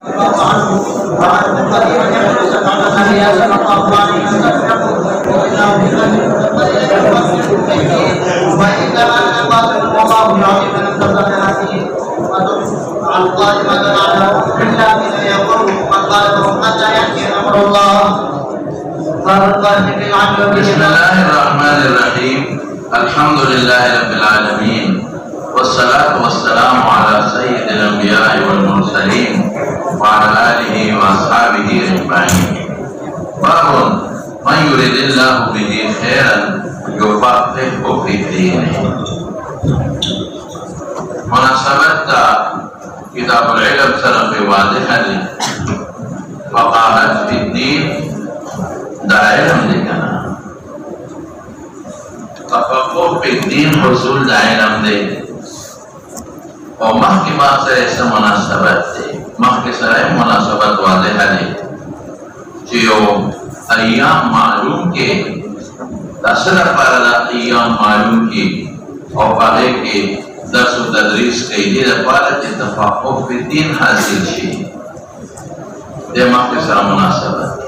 بسم الله الرحمن الرحيم الحمد لله رب العالمين والصلاة والسلام على سيد الأنبياء والمرسلين وعلى آله وأصحابه أجمعين. باب من يريد الله به خيرا يفقهه في دينه. مناسبت کتاب العلم سره په واضحه دي. فقاهت في الدين دا علم دی کنا. تفقه فی الدین حصول دا علم دی. اور محکمہ سره ایسا مناسبت دی. محکمہ سره مناسبت واضحه دی. چیو ایام معلوم کے اصل پر ایام معلوم کی اور پاگے کے درس و تدریس کے دیر پارت تفقه فی الدین حاصل شی. دے محکمہ سره مناسبت دی.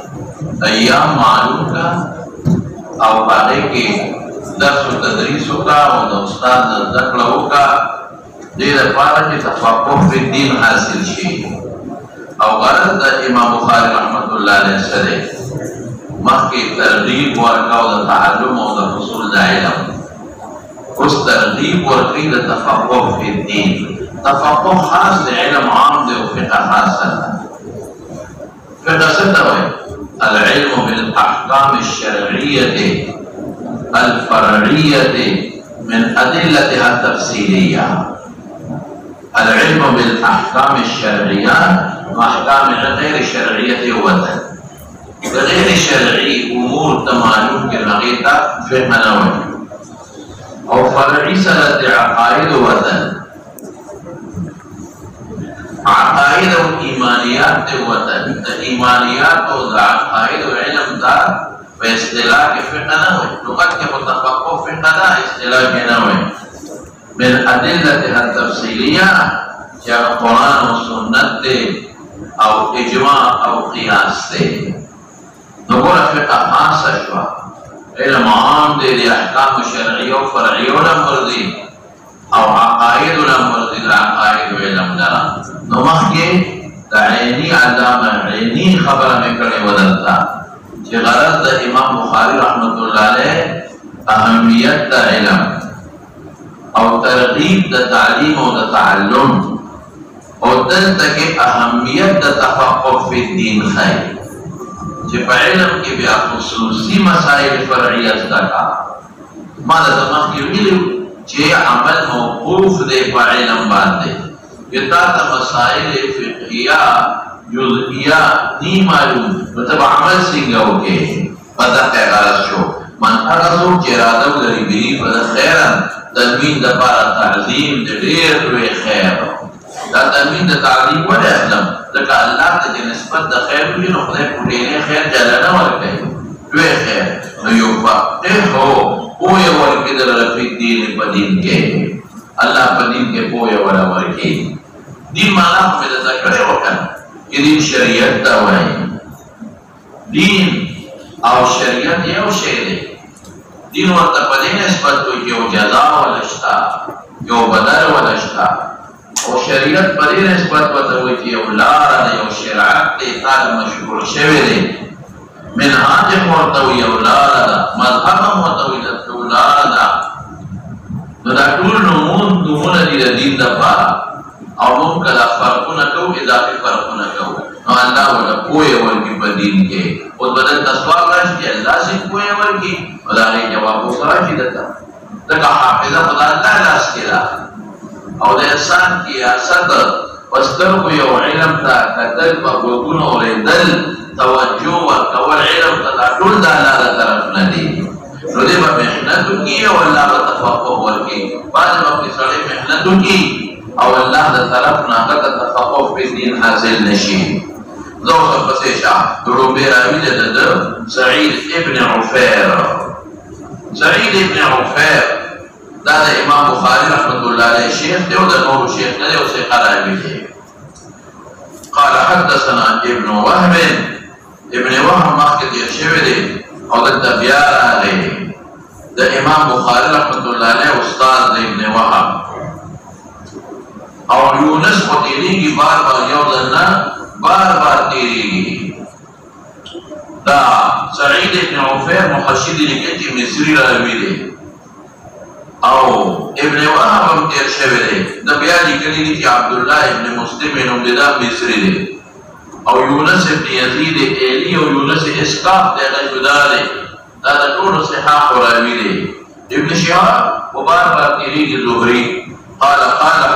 ایام معلوم کا او باقی کی درس و تدریسوں کا اور استاد ذکروں کا دیر پارا کی تفقه فی الدین حاصل شی. او غرض دا امام بخاری رحمت اللہ علیہ سرے مخ کی ترغیب ورکا و دا تعلم و دا حصول دا علم. اس ترغیب ورکی دا تفقه فی الدین. تفقه خاص دا علم عام دے و فقہ خاص دا. فقہ ستہ ہوئے العلم بالاحکام الشرعیة الفرعیة من ادلتها التفصیلیہ. العلم بالاحکام الشرعیہ واحکام غیر شرعیت وطن. غیر شرعی امور تمالوم کے لغیتا فقہ نوی اور فرعی صلت عقائد وطن. عقائد و ایمانیات وطن. ایمانیات و عقائد و علم دا پہ اصطلاح کے فقہ نہ ہوئے. لغت کے متفقہ فقہ دا اصطلاح کے نہ ہوئے. من ادلتها التفصیلیہ یا قرآن و سنت دے او اجماع او قیاس دے. نقول فقہ خاص شوا علم عام دے دے احکام شرعی و فرعی و لمرضی او عقائد و لمرضی عقائد و علم دارا. نمخ کے دا عینی علامہ عینی خبر میں کرنے ودلتا کہ غرض دا امام بخاری رحمت اللہ علیہ اہمیت دا علم او ترغیب دا تعلیم و دا تعلم اور دل تک اہمیت دا تفقه فی الدین خیر کہ پا علم کے بیا خصوصی مسائل فرعیت دا کا مالا دماغ کی ویلیو چھ عمل موقوف دے پا علم بات دے کہ تا مسائل فقہیہ جزئیہ نہیں معلوم مطلب عمل سنگاو کے پتہ کہ غرض شو من اغزو چرادو دری بری پتہ خیرن تنمین دا پارا تعظیم دا دیر روی خیر. دا تنمین دا تعظیم ولی احلم لکہ اللہ تا جی نسبت دا خیر ہوئی نو خدای پوٹینے خیر جلنا ورکے روی خیر نو یو فقہ ہو پویا ورکی در رفی دین پا دین کے اللہ پا دین کے پویا ورا ورکی. دین مانا ہمیں دا ذکرے وکن کہ دین شریعت دا ہوئی. دین او شریعت یو شیدے. دین ورطا پدے نسبت ہوئی کہ یو جزا والشتا یو بدر والشتا او شریعت پدے نسبت ہوئی کہ یو لارا دا یو شرعت دے تال مشہور شوی دے. منہاج ورطا ہوئی یو لارا دا مذہب ورطا ہوئی یو لارا دا. دا طول نمون دی دا دین دا پارا او ممکن فرقونا کو اضافی فرقونا کو نو اللہ والا کوئی ورکی پا دین کے خود بدل تسواب راشی کہ اللہ سے کوئی ورکی خدا نے جواب کو راشی دتا تکا حافظہ خدا اللہ لاس کے لا او دا انسان کی آسد وستر کو یو علم تا قتل پا گوگون اور دل توجہ ورکول علم تا دول دا اللہ دا طرف ندی نو دے با محنتو کی او اللہ با تفقہ ورکی بعد وقت سڑے محنتو کی او اللہ دا طرف ناقت تفقه فی دین حاصل نشی. ذوق بسیشا درو بیراوی دا سعید ابن عفیر. سعید ابن عفیر دا امام بخاری رحمت اللہ علیہ شیخ دے و دا نور شیخ ندے اسے قرائبی دے. قال حدثنا ابن وهب ابن وهب مخکې تیر شوی دی او دلته بیا راغی د امام بخاری رحمت الله علیه استاد د ابن وهب او یونس خو تیریږي بار بار یو ځل نه بار بار تیریږي دا سعید ابن عفیر محشد لیکي چې مصری راوي دی او ابن وهب هم تیر شوی دی د بیا لیکلي دي چې عبدالله ابن مسلم نوم دی دا مصری دی او یونس ابن یزید ایلی او یونس اسقاف دی هغه جدا دی دا د ټولو صحاح راوي دی ابن شهاب وبار بار تیریږي زهري قال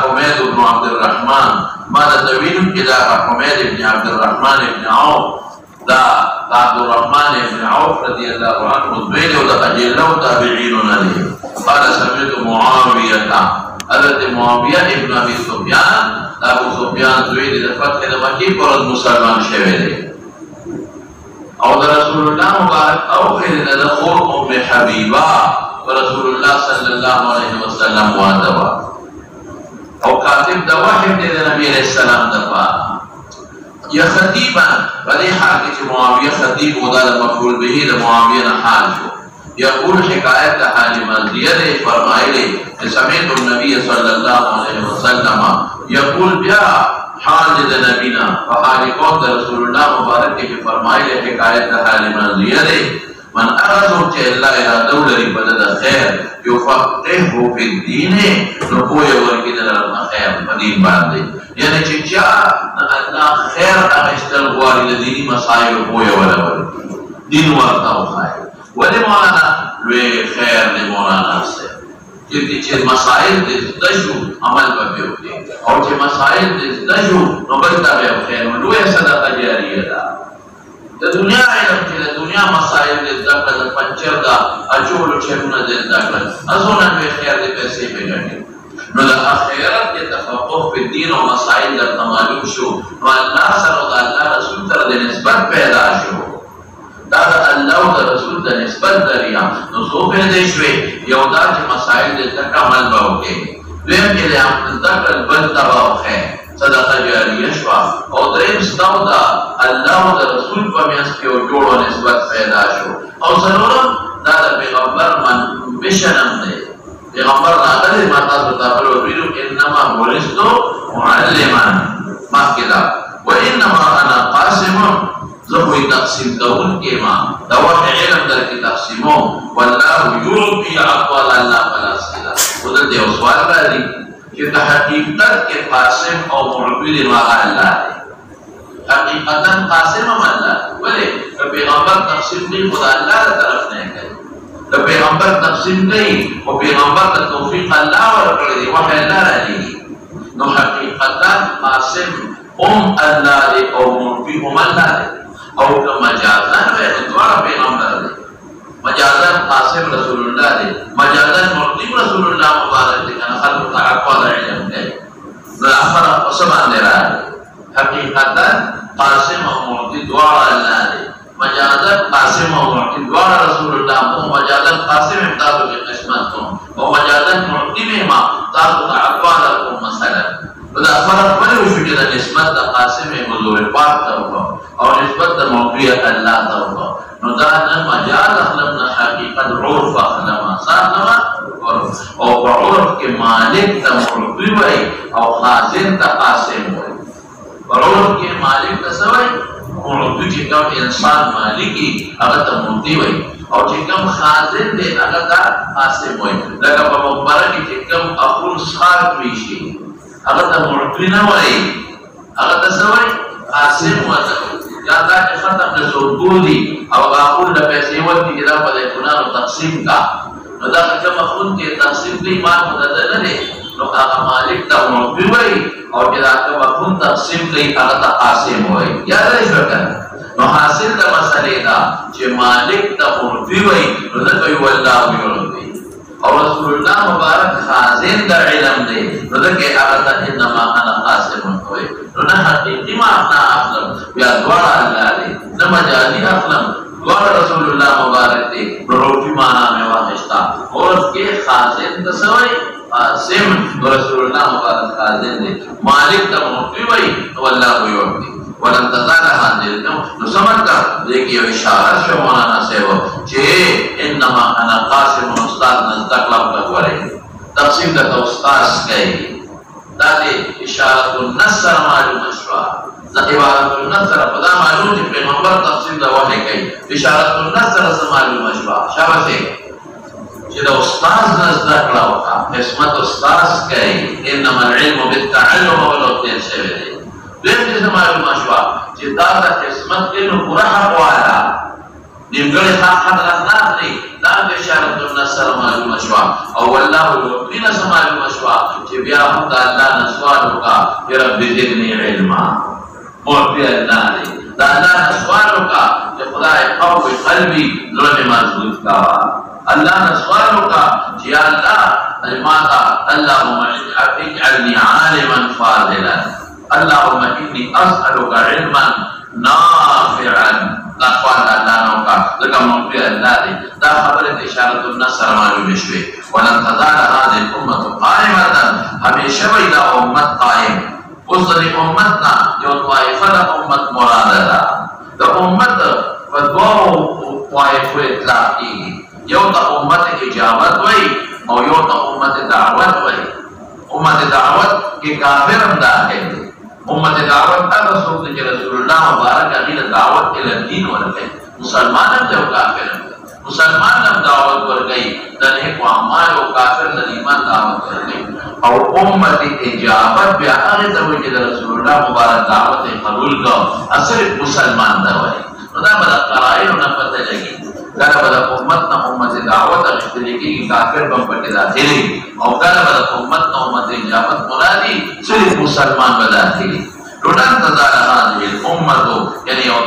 حمید بن عبد الرحمن ما دا تویل کې دا حمید ابن عبد الرحمن ابن عوف دا عبد الرحمن ابن عوف رضی اللہ عنہ دویل او دا اجلو تابعیننا دی قال سمعت معاویہ حضرت معاویہ ابن ابی سفیان ابو سفیان دویل دا فتح دا مکی پر مسلمان شوه دی او دا رسول اللہ مبارک او خیر دا خور ام حبیبہ ورسول اللہ صلی اللہ علیہ وسلم وادبا او کاتب دا واحد دی دا نبی علیہ السلام دفا یا خطیبا بدی حال کی چھ معاویہ خطیب و دا مفعول بہی دا معاویہ حال شو یقول حکایت دا حال مرضیہ دے فرمائی لے سمیت النبی صلی اللہ علیہ وسلم یقول بیا حال دا نبینا فحالی قوم دا رسول اللہ مبارک کے فرمائی لے حکایت دا حال مرضیہ دے من ارزو چه اللہ ارادو لری بدد خیر یفقہہ فی الدین نپوی ورکی دلرنا خیر مدین باندے یعنی چه چا اللہ خیر اغشتر غواری لدینی مسائل پوی ورکی دین ورطاو خیر ولی مولانا لوی خیر لی مولانا سے کیونکہ چه مسائل دزدشو عمل ببیوکی اور چه مسائل دزدشو نبلتا بیو خیر لوی صدقہ جاریہ دا د دنیا علم کې د دنیا مسائل د ذکر د پنچر دا اجول چرونه د ذکر ازونه به خیر د پیسې په ګټي نو د اخرت د تفقه په دین او مسائل د معلوم شو نو الله سره د الله رسول سره د نسبت پیدا شو دا د الله او د رسول د نسبت دریا نو څو په دې شوي یو دا چې مسائل د ذکر عمل باوکي ویم کې د ذکر بل تباوخه صدقہ جاریہ شوا او دریم ستاو دا اللہ و دا رسول پا میاس کے جوڑو نسبت پیدا شو او سنورم دا دا پیغمبر من مشنم دے پیغمبر ناغلی ماتا ستابلو بیرو انما بولستو معلمان ماکدہ و انما انا قاسمم زخوی تقسیم دون کے ماں دا وقت علم در کی تقسیمو واللہ یوروپی اقوال اللہ فلا سکتا ادھر دے اسوال باری کہ حقیقت کے قاسم اور معبد والا اللہ ہے حقیقتا قاسم ہم اللہ بولے کہ پیغمبر تقسیم نہیں خدا اللہ کی طرف نہیں گئی تو پیغمبر تقسیم نہیں وہ پیغمبر کا توفیق اللہ اور کر دی وہ اللہ رہی نو حقیقتا قاسم اللہ دے اور معبد اللہ دے اور مجازن ہے دوارا پیغمبر دے مجازن قاسم رسول اللہ دے مجازن مرتب رسول اللہ مبارک دے کنا خلق تعقوال علم دے نلافر قسمان دے رہا دے حقیقتا قاسم و مرتب دوارا اللہ دے مجازن قاسم و مرتب دوارا رسول اللہ مجازن قاسم امتازو کی قسمت کن و مجازن مرتب ما تازو تعقوال کن مسئلہ دا فرق بلے وشو کہ دا نسبت دا قاسم حضور پاک تا ہوگا اور نسبت دا موقعیت اللہ تا ہوگا نو دا نا مجاز اخلم نا حقیقت عرف اخلم آسان نما اور عرف کے مالک تا مرقی وئی اور خازن تا قاسم وئی عرف کے مالک تا سوئی مرقی چی کم انسان مالکی اگر تا مرقی وئی اور چی کم خازن دے اگر تا قاسم وئی لگا پا مبارکی چی کم اخون سخار پیشی اگر تا مرقی نوائی اگر تا سوئی قاسم وئی جاتا کہ ختم نسوکو دی او باقول لپیسی وقتی جدا پا دیکنانو تقسیم کا نو دا کم خون کے تقسیم دی مال مدد نہ نو آقا مالک تا مرقی وئی اور جدا کم خون تقسیم دی آقا تا قاسم وئی یاد رہی شکر نو حاصل دا مسئلے دا چه مالک تا مرقی وئی نو دا کوئی واللہ یورد اور رسول اللہ مبارک خازن دا علم دے نو دا کہ آقا تا انما انا قاسم ہوئے نو نا حقیقی ما اپنا اخلم بیا دوارا اللہ دے نا مجازی اخلم دوارا رسول اللہ مبارک دے روفی مانا میں واقشتا اور اس کے خازن تسوئی قاسم رسول اللہ مبارک خازن دے مالک تا مرقی وئی تو اللہ کو یورد ولن تزال هذه نو سمجھ کر دیکھیے اشارہ شو مولانا صاحب چے انما انا قاسم استاد نزدک لب تکورے تقسیم کا استاذ کہے دادے اشارت النصر معلوم شوا عبارت النصر خدا معلوم جی پیغمبر تقسیم دا وحی کہی اشارت النصر سے معلوم شوا شابہ سے جدا استاذ نزدک لوکا اسمت استاذ کہی انما العلم بالتعلم والعلم سے ویدے دیم جیسے معلوم شوا جدا دا اسمت کے نو پورا حق والا نمگڑی حق رہنات نہیں دام اشارت النصر معلوم شوا او واللہ الوقتین سے معلوم شوا جی بیا ہم دا اللہ نسوالو کا کہ رب زدنی علما مورتی اللہ نے دا اللہ نسوالو کا کہ خدا قوی قلبی ظلم مضبوط کا اللہ نسوالو کا جی اللہ الماتا اللہم اجعلنی عالما فاضلا اللہم انی اسألوک علما نافعا نسوال اللہ نو کا لکہ مورتی اللہ نے دا خبرت اشارت النصر معلوم شوئے ولن تزال هذه الامة قائمة ہمیشہ وی دا امت قائم اس دی امتنا جو طائفہ دا امت مراد دا امت و دو طائفہ اطلاق کی یو دا امت اجابت وی اور یو دا امت دعوت وی امت دعوت کے کافر ہم داخل امت دعوت اگر سوکتے کہ رسول اللہ مبارک اغیر دعوت الدین ورکے مسلمان ہم جو کافر ہم مسلمان ہم دعوت ورگئی دنہک و عمال و کافر نظیمان دعوت ورگئی اور امت اجابت بیا آگے تبوی کہ رسول اللہ مبارک دعوت قبول کا اصر مسلمان دعوت خدا بدا قرائن و نفت لگی کالا بدا امت نا امت دعوت اختلی کی کافر بمپر کے داخلی اور کالا بدا امت نا امت اجابت مرادی صرف مسلمان بداخلی لوٹان تزال هذه الامة یعنی اور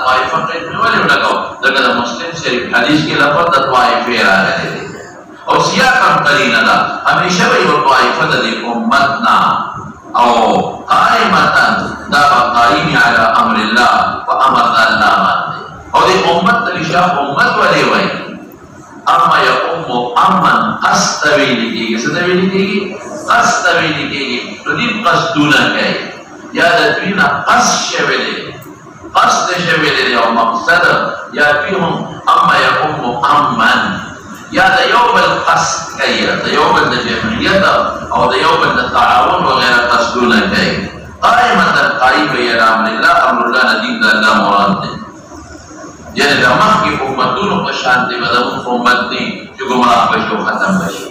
طائفہ قید میں والے لگاؤ لگا مسلم شریف حدیث کے لفظ طائفہ را رہے تھے اور سیاقم قرینہ دا ہمیشہ وہی وہ طائفہ دی امتنا او قائمتا دا قائم علی امر اللہ و امر اللہ مانتے اور دی امت تلیشا امت والے وہی اما یا امن قصدوی لکھے گی صدوی لکھے گی قصدوی لکھے گی تو دیم قصدونہ کہے یا دوینا قصد شویلے قصد شویلے یا مقصد یا فیہم اما یا امن یا دا یوم القصد کئی دا یوم الجمعیت اور دا یوم التعاون وغیرہ قصدونہ کئی قائمتا قائم یا امر اللہ امر اللہ ندیم دا اللہ مراد دے یعنی دا مخ کی امتون کو شانتی بدمون امت دی جو گمراہ بشو ختم بشی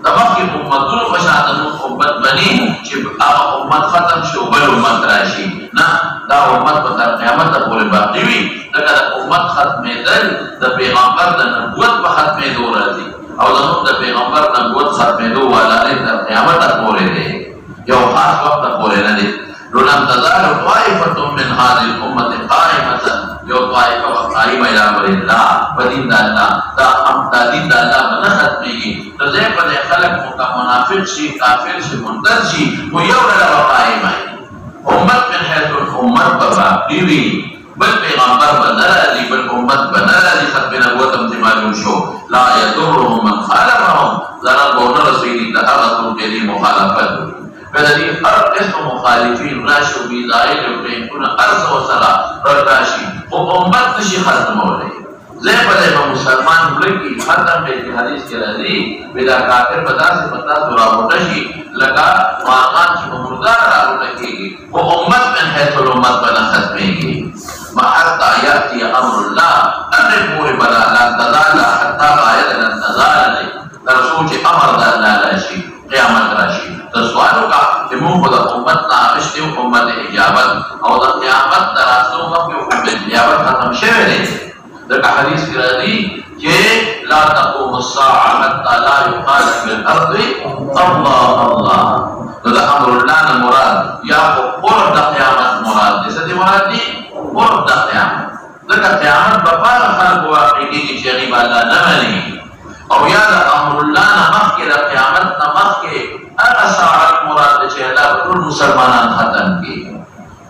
دا مخ کی امتون کو شانتی امت بنی چی آقا امت ختم شو بل امت راشی نا دا امت بطر قیامت دا پوری باقی وی لکہ دا امت ختم دل دا پیغمبر دا نبوت با ختم دو رازی او دا پیغمبر نبوت ختم دو والا نے دا قیامت دا پوری دے یو خاص وقت دا پوری ندے لولم تزال طائفة من هذه الأمة قائمة جو طائفة وقائمة إلى أمر الله ودين الله دا دين الله منخط ميگي تزاي پده خلق مكا منافق شي كافر شي منتر شي ويولا لوقائمة امت من حيث الامت بباقيوي بل پیغمبر بنرازي بل امت بنرازي ختم نبوت امتمالون شو لا يدرهم من خالفهم ضرر بونرسويني تحرصوا كذي مخالفته فدری ہر قسم مخالفین راشو بیزائل اپنیکون عرض و صلاح راشی وہ امت نشی ختم ہو رہی زیب علیہ مسلمان ملکی ختم بیتی حدیث کے رضی بلا کافر بدا سے پتا تو راہو نشی لگا مارغان کی مردار راہو نکی گی وہ امت من حیث الامت بنا ختمے گی محتا یاتی امر اللہ انر پوری بلا لا تزال حتی آیت لن تزال لے ترسوچ امر دا اللہ راشی قیامت راشی تسوالو کا کہ مون خدا امت ناقشتی و امت اجابت اور دا قیامت تراستوں کا کہ امت اجابت ختم شوئے لے لکہ حدیث کی رضی کہ لا تقوم الساعة حتى لا يقال في الارض اللہ اللہ تو دا امر اللہ مراد یا قرب دا قیامت مراد جیسا دی مراد دی قرب دا قیامت لکہ قیامت بپار خلق واقعی کی شغیب اللہ نمانی اور یاد امر اللہ نمخ کے دا قیامت نمخ کے اگر ساعت مراد چھے اللہ بطول مسلمانان ختم کی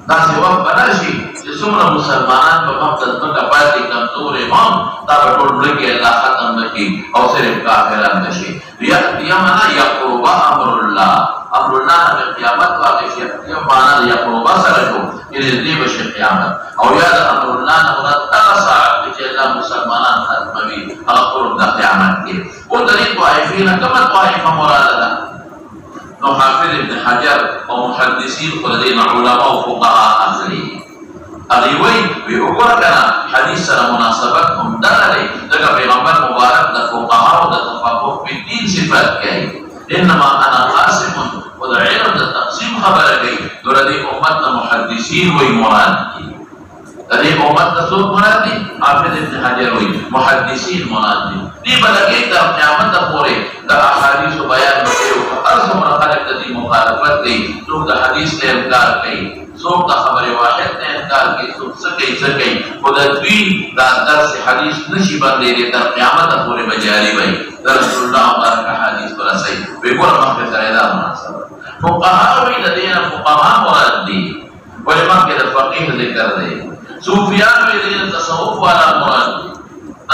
تاسی وقت بناشی جسمنا مسلمانان پر مقصد مکہ پاتی کمزور امام تا بطول ملکی اللہ ختم بکی اور صرف کافران بشی یمنا یقربا امر اللہ امر الله د قیامت واقع شي په معنا د یقوبا سره کو چې دې بشي قیامت او یا د امر الله نه مراد هغه ساعت چې الله مسلمانان ختموي هغه قرب د قیامت کې او د دې طائفین کما طائفه مراد ده نو حافظ ابن حجر او محدثین خلدین علماء او فقهاء اخلي اغیوی وی اگر کنا حدیث سره مناسبت هم داره لکه پیغمبر مبارک د فقهاء او د تفقه په دین صفات کوي انما انا قاسم و د علم د تقسیم خبره کوي د دې امت د محدثین وی مراد دي د دې امت د څوک مراد دي حافظ ابن حجر وی محدثین مراد دي دی بلکې د قیامت پورې د احادیث بیان وکړو هر څومره خلک د دې مخالفت کوي څوک د حدیث ته انکار کوي څوک د خبره واحد نه انکار کوي څوک څه کوي خو د دوی دا درس حدیث نشي باندې تر قیامت پورې بجاری وي رسول الله مبارک حدیث پر صحیح به ګور مخکې سره دا مناسبت فقهاء وی د دین فقهاء مراد دي ولې مخکې د فقيه ذکر دی صوفیان وی د دین تصوف والا مراد دي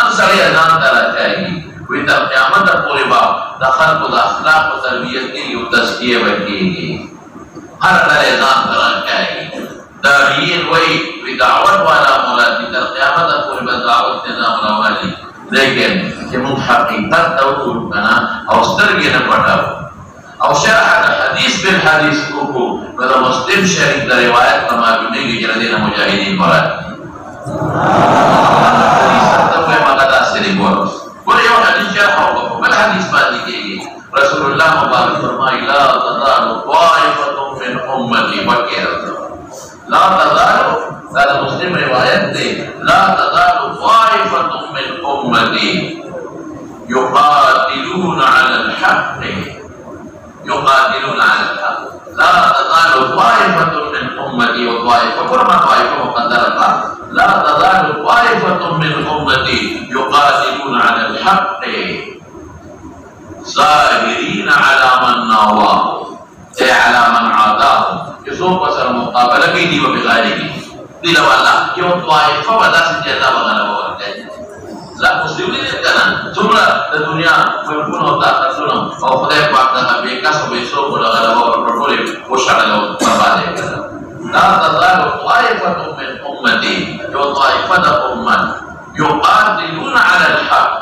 ان سره ځان ته راځي وی تر قیامت پورې با د خلقو د اخلاق او تربیت کې یو تزکیه وکړي هر ډول ځان ترانځي داعین وی دعوت والا مراد دي تر قیامت پورې به دعوت نظام راوړي لیکن چې موږ حقیقت ته وګورو او سترګې نه پټاو او شرح د حدیث بالحدیث کو نو د مسلم شریف د روایت په معلومیږي چې د مجاهدین مراد حدیث ته په مقدا سره ګورو یو حدیث شرح او بل حدیث باندې کېږي رسول الله مبارک فرمایي لا تزال طائفه من امتي وكيرا لا تزال هذا مسلم روایت دی لا تزال طائفه من امتي يقاتلون على الحق لا تزال طائفه من امتي وطائفه كل ما طائفه مقدره لا تزال طائفه من امتي يقاتلون على الحق ظاهرين على من ناواه اي على من عاداه يسوق بسر مقابله کی دی و بغیر کی دل والا یو طائفه ودا سے جزا وغیرہ ورته لا مسلمین کنا څومره د دنیا ملکونه او طاقتونه او خدای پاک د به کسب یسوق وغیرہ ورته وشړل برباد کړه لا تزال طائفه من امتي یو طائفه د امت يقاتلون على الحق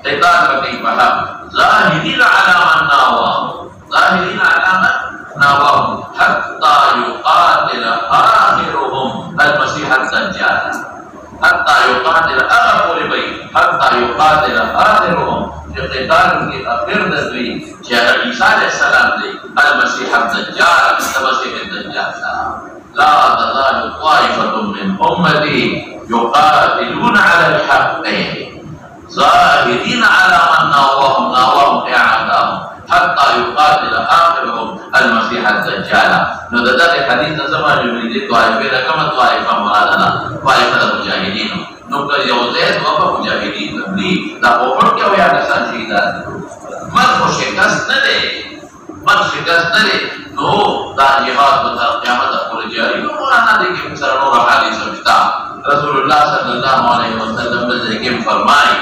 قتال بكي بحق ظاهرين على من ناواه ظاهرين على من ناواه حتى يقاتل آخرهم المسيح الدجال حتى يقاتل حتى يقاتل آخرهم في قتال في آخر ذوي جاء عيسى عليه السلام المسيح الدجال المسيح الدجال لا تزال طائفة من أمتي يقاتلون على الحق ظاهرين على من ناوهم اعداهم حتى يقاتل آخرهم المسيح الدجال نو دغه حدیث زمانه دې طائفه کما طائفه مرادنا طائفه المجاهدين نو که یو زید او مجاهدین دې دا په ورته او یا کسان شهیدان مرګ شکست نه دي نو دا جهاد په قیامت پورې جاری مولانا دې کې سره نور حدیث مشتا رسول الله صلی الله علیه وسلم نے فرمائی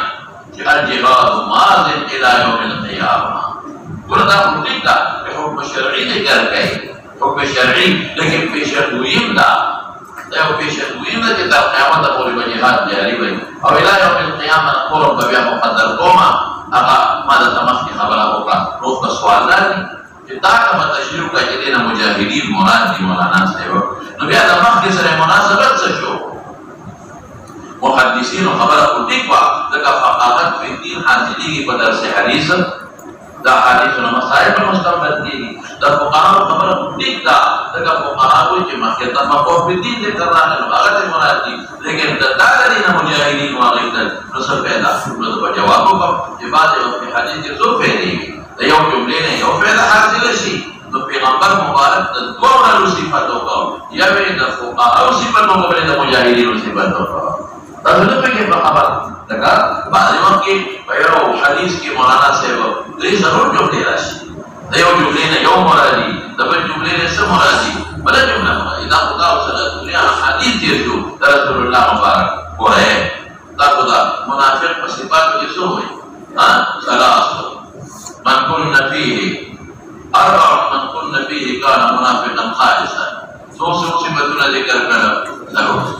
کہ الجهاد ماض الى يوم القيامه وردا مطلقا حکم شرعی ذکر کړي حکم شرعی لیکن پیشگوئی دا پیشگوئی دا چې تر قیامت پورې جهاد جاری وي او الى يوم القيامه قرب بیا مقدر کوما هغه ما د تمخ خبره وکړه نو په سوال لري چې دا کوم تشریح کوي چې د مجاهدین مراد دي مولانا صاحب نو بیا د مخ سره مناسبت څه شو محدثین خبره کوټی په دغه فقاهت په دین حاصلېږي په درس حدیث دا حدیث نو مصائب مستقبل دي دا فقاهت خبره کوټی دا دغه فقاهت چې مخکې تفقه په دین دې کړل نو هغه مراد دي لیکن دا دغه مجاهدین واغې نو څه پیدا نو په جواب وکړه چې بعد په حدیث کې څه پیدا د یو جملې نه یو پیدا حاصل شي نو پیغمبر مبارک د دوه صفاتو کو یا د فقاهت صفاتو کو د مجاهدین صفاتو کو تاسو په کې په خبر دغه باندې وکي په یو حدیث کې مولانا صاحب دې ضرور جملې راشي د یو جملې نه یو مرادي د بل جملې نه څه مرادي بل جمله مرادي دا خدا او صلی الله حدیث دې شو رسول الله مبارک وره دا خدا منافق په صفات کې څه وایي ها ثلاث من كن فيه اربع من كن فيه كان منافقا خالصا. سو صفتونه ذکر کړه.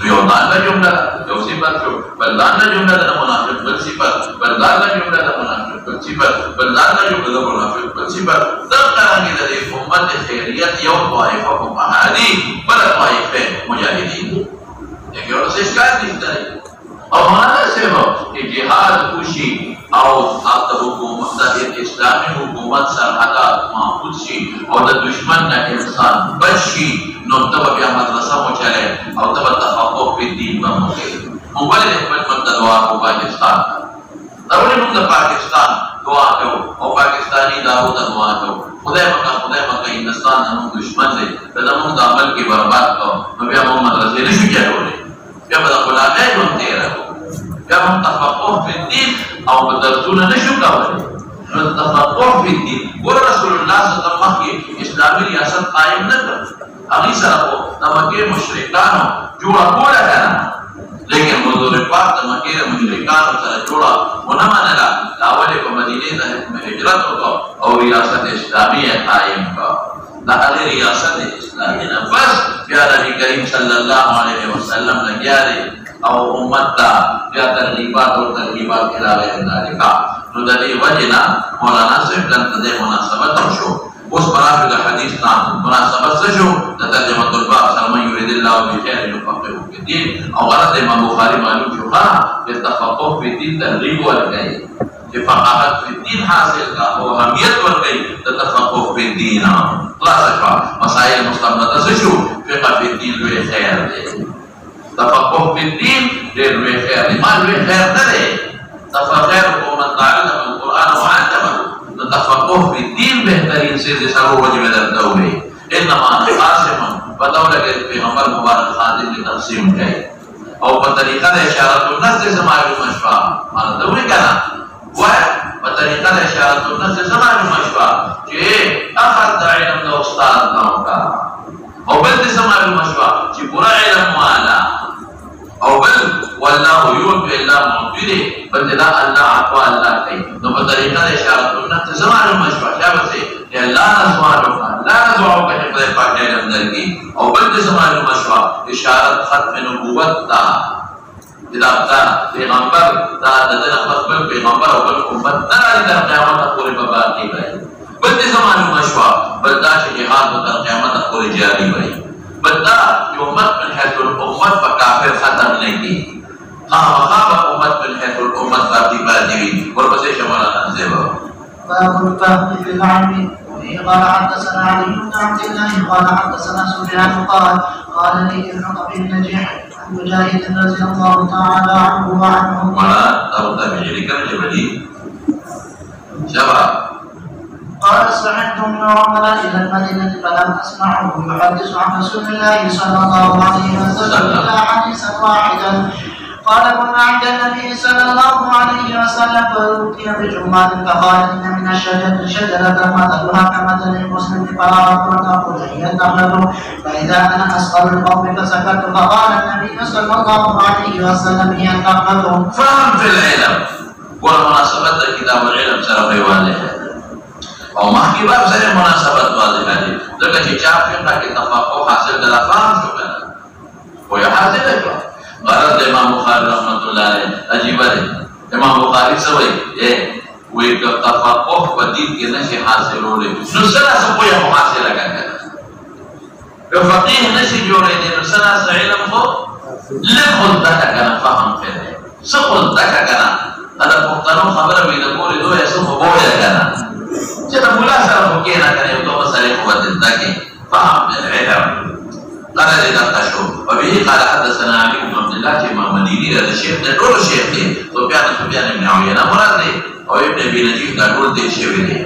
یو دا جمله یو صفت شو، بل دا جمله د منافق بل صفت، بل دا جمله د منافق بل صفت، بل دا جمله د منافق بل صفت. دا څنګه د امت خیریت یو طائفه په معادي بل طائفه مجاهدین. یو څه ښکار دي او مولانا صاحب کہ جہاد کوشی او آپ حکومت د اسلامی حکومت سرحدات محفوظ شي او د دشمن نه انسان بچ شي، نو تب بیا مدرسه مو چلے او تب تفقه په دین باندې موږ خپل مدد دعا کو پاکستان دا موږ د پاکستان دعا کوو او پاکستانی دعوت دعا کوو. خدای مکه هندستان زموږ دشمن دی، دا موږ د عمل کې برباد کوو، نو بیا موږ مدرسې نشو چلولی، بیا به د غلامۍ ژوند تېروو، بیا هم تفقه فی الدین او په درسونه نشو کولی. نو تفقه فی الدین ګوره رسول الله صلی الله علیه وسلم مخکې اسلامي ریاست قایم نه کړ، هغې سره خو د مکې مشرکانو جوړه کوله که نه، لیکن حضور پاک د مکې د مشرکانو سره جوړه ونه منله. اول یې په مدینې ته هجرت وکړ او ریاست اسلامي یې قایم کړ. د هغې ریاست اسلامي نه بس بیا نبي کریم صلی الله علیه وسلم لګیا دی او امت ته بیا ترغیبات او ترغیبات الی غیر ذلک. نو د دې وجې نه مولانا صاحب دلته د مناسبت هم شو. اوس براشو د حدیث نه مناسبت څه شو؟ د ترجمة الباب سره من یرید الله بخیر یفقهه فی الدین او غرض امام بخاری معلوم شو ښه د تفقه فی الدین ترغیب ورکوي چې فقاهت فی الدین حاصل کا او اهمیت ورکوي د تفقه فی الدین. خلاصه شوه مسائل مستمده څه شو؟ فقه فی الدین لوی خیر دی، تفقه فی الدین ډېر لوی خیر دی. ما لوی خیر نه دی، تفقه من تعلم القرآن وعلمه، نو تفقه فی الدین بهترین چیز دی. سره وجه مې درته ووایي انما انا قاسم پته ولګېد پیغمبر مبارک خادم کې تقسیم کوي او په طریقه د اشارت النص څه معلومه شوه. ما ته وایي که نه وایه په طریقه د اشارت النص څه معلومه شوه چې اخذ د علم د استاد نه وکړه او بل څه معلومه شوه چې پوره علم والا او بل والله یعطي الا معطي دی، بلکې دا الله عطا الله کوي. نو په طریقه د اشارت النص څه معلومه شوه شابسې چې الله نه سوال وکړه، الله نه دعا وکړه چې خدای پاک علم درکړي. او بل څه معلومه شوه اشارت ختم نبوت ته چې دا پیغمبر دا د ده نه پس بل پیغمبر او بل امت نه راځي تر قیامته پورې به باقي وي. بل څه معلومه شوه بل دا چې جهاد به تر قیامته پورې جاري وي. بل دا چې امت من حیث الامت په کافر ختم نه کېږي، خامخا به امت من حیث الامت باقي پاتې وي. ورپسې شه مولانا صاحب باب الفهم في العلم. قال حدثنا علي بن عبد الله قال حدثنا سفيان قال لي ابن ابي النجيح عن مجاهد رضي الله تعالى عنه وعنه قال سمعت ابن عمر الى المدينه فلم اسمعه يحدث عن رسول الله صلى الله عليه وسلم الا حديثا واحدا. قال كنا عند النبي صلى الله عليه وسلم فأوتي بجمال فقال إن من الشجرة شجرة مثلها كمثل المسلم فأردت أن أقول هي النخلة فإذا أنا أسأل القوم فسكت فقال النبي صلى الله عليه وسلم هي النخلة. فهم في العلم والمناسبة كتاب العلم سره واضح او مخکې باب سره مناسبت واضح دی ځکه چې چا فقه کې تفقه حاصل د فهم شو کنه وی حاصل شو. غرض امام بخاری رحمت الله علیه عجیبه دی. امام بخاری څه وایي وی که تفقه په دین کې نشي حاصلولی نو څه پوهه خو حاصله کړه، که فقیه نشي جوړېدی نو څه علم خو لږ خو زده کړه کنه فهم کړی څه خو زده کړه کنه. دا د پښتنو خبره وي د کورې لویه څه خو بویه کنه چې د ملا سره خو کښېنه کنه یو دوه مسئلې خو به دې زده کړې. فهم بالعلم قال لنا شو وبه قال حدثنا علي بن عبد الله چې امام مدینی د شیخ د ټول شیخ دی سفیان بن عیینه مراد دی او ابن ابي نجیح دا ټول دی شوی دی.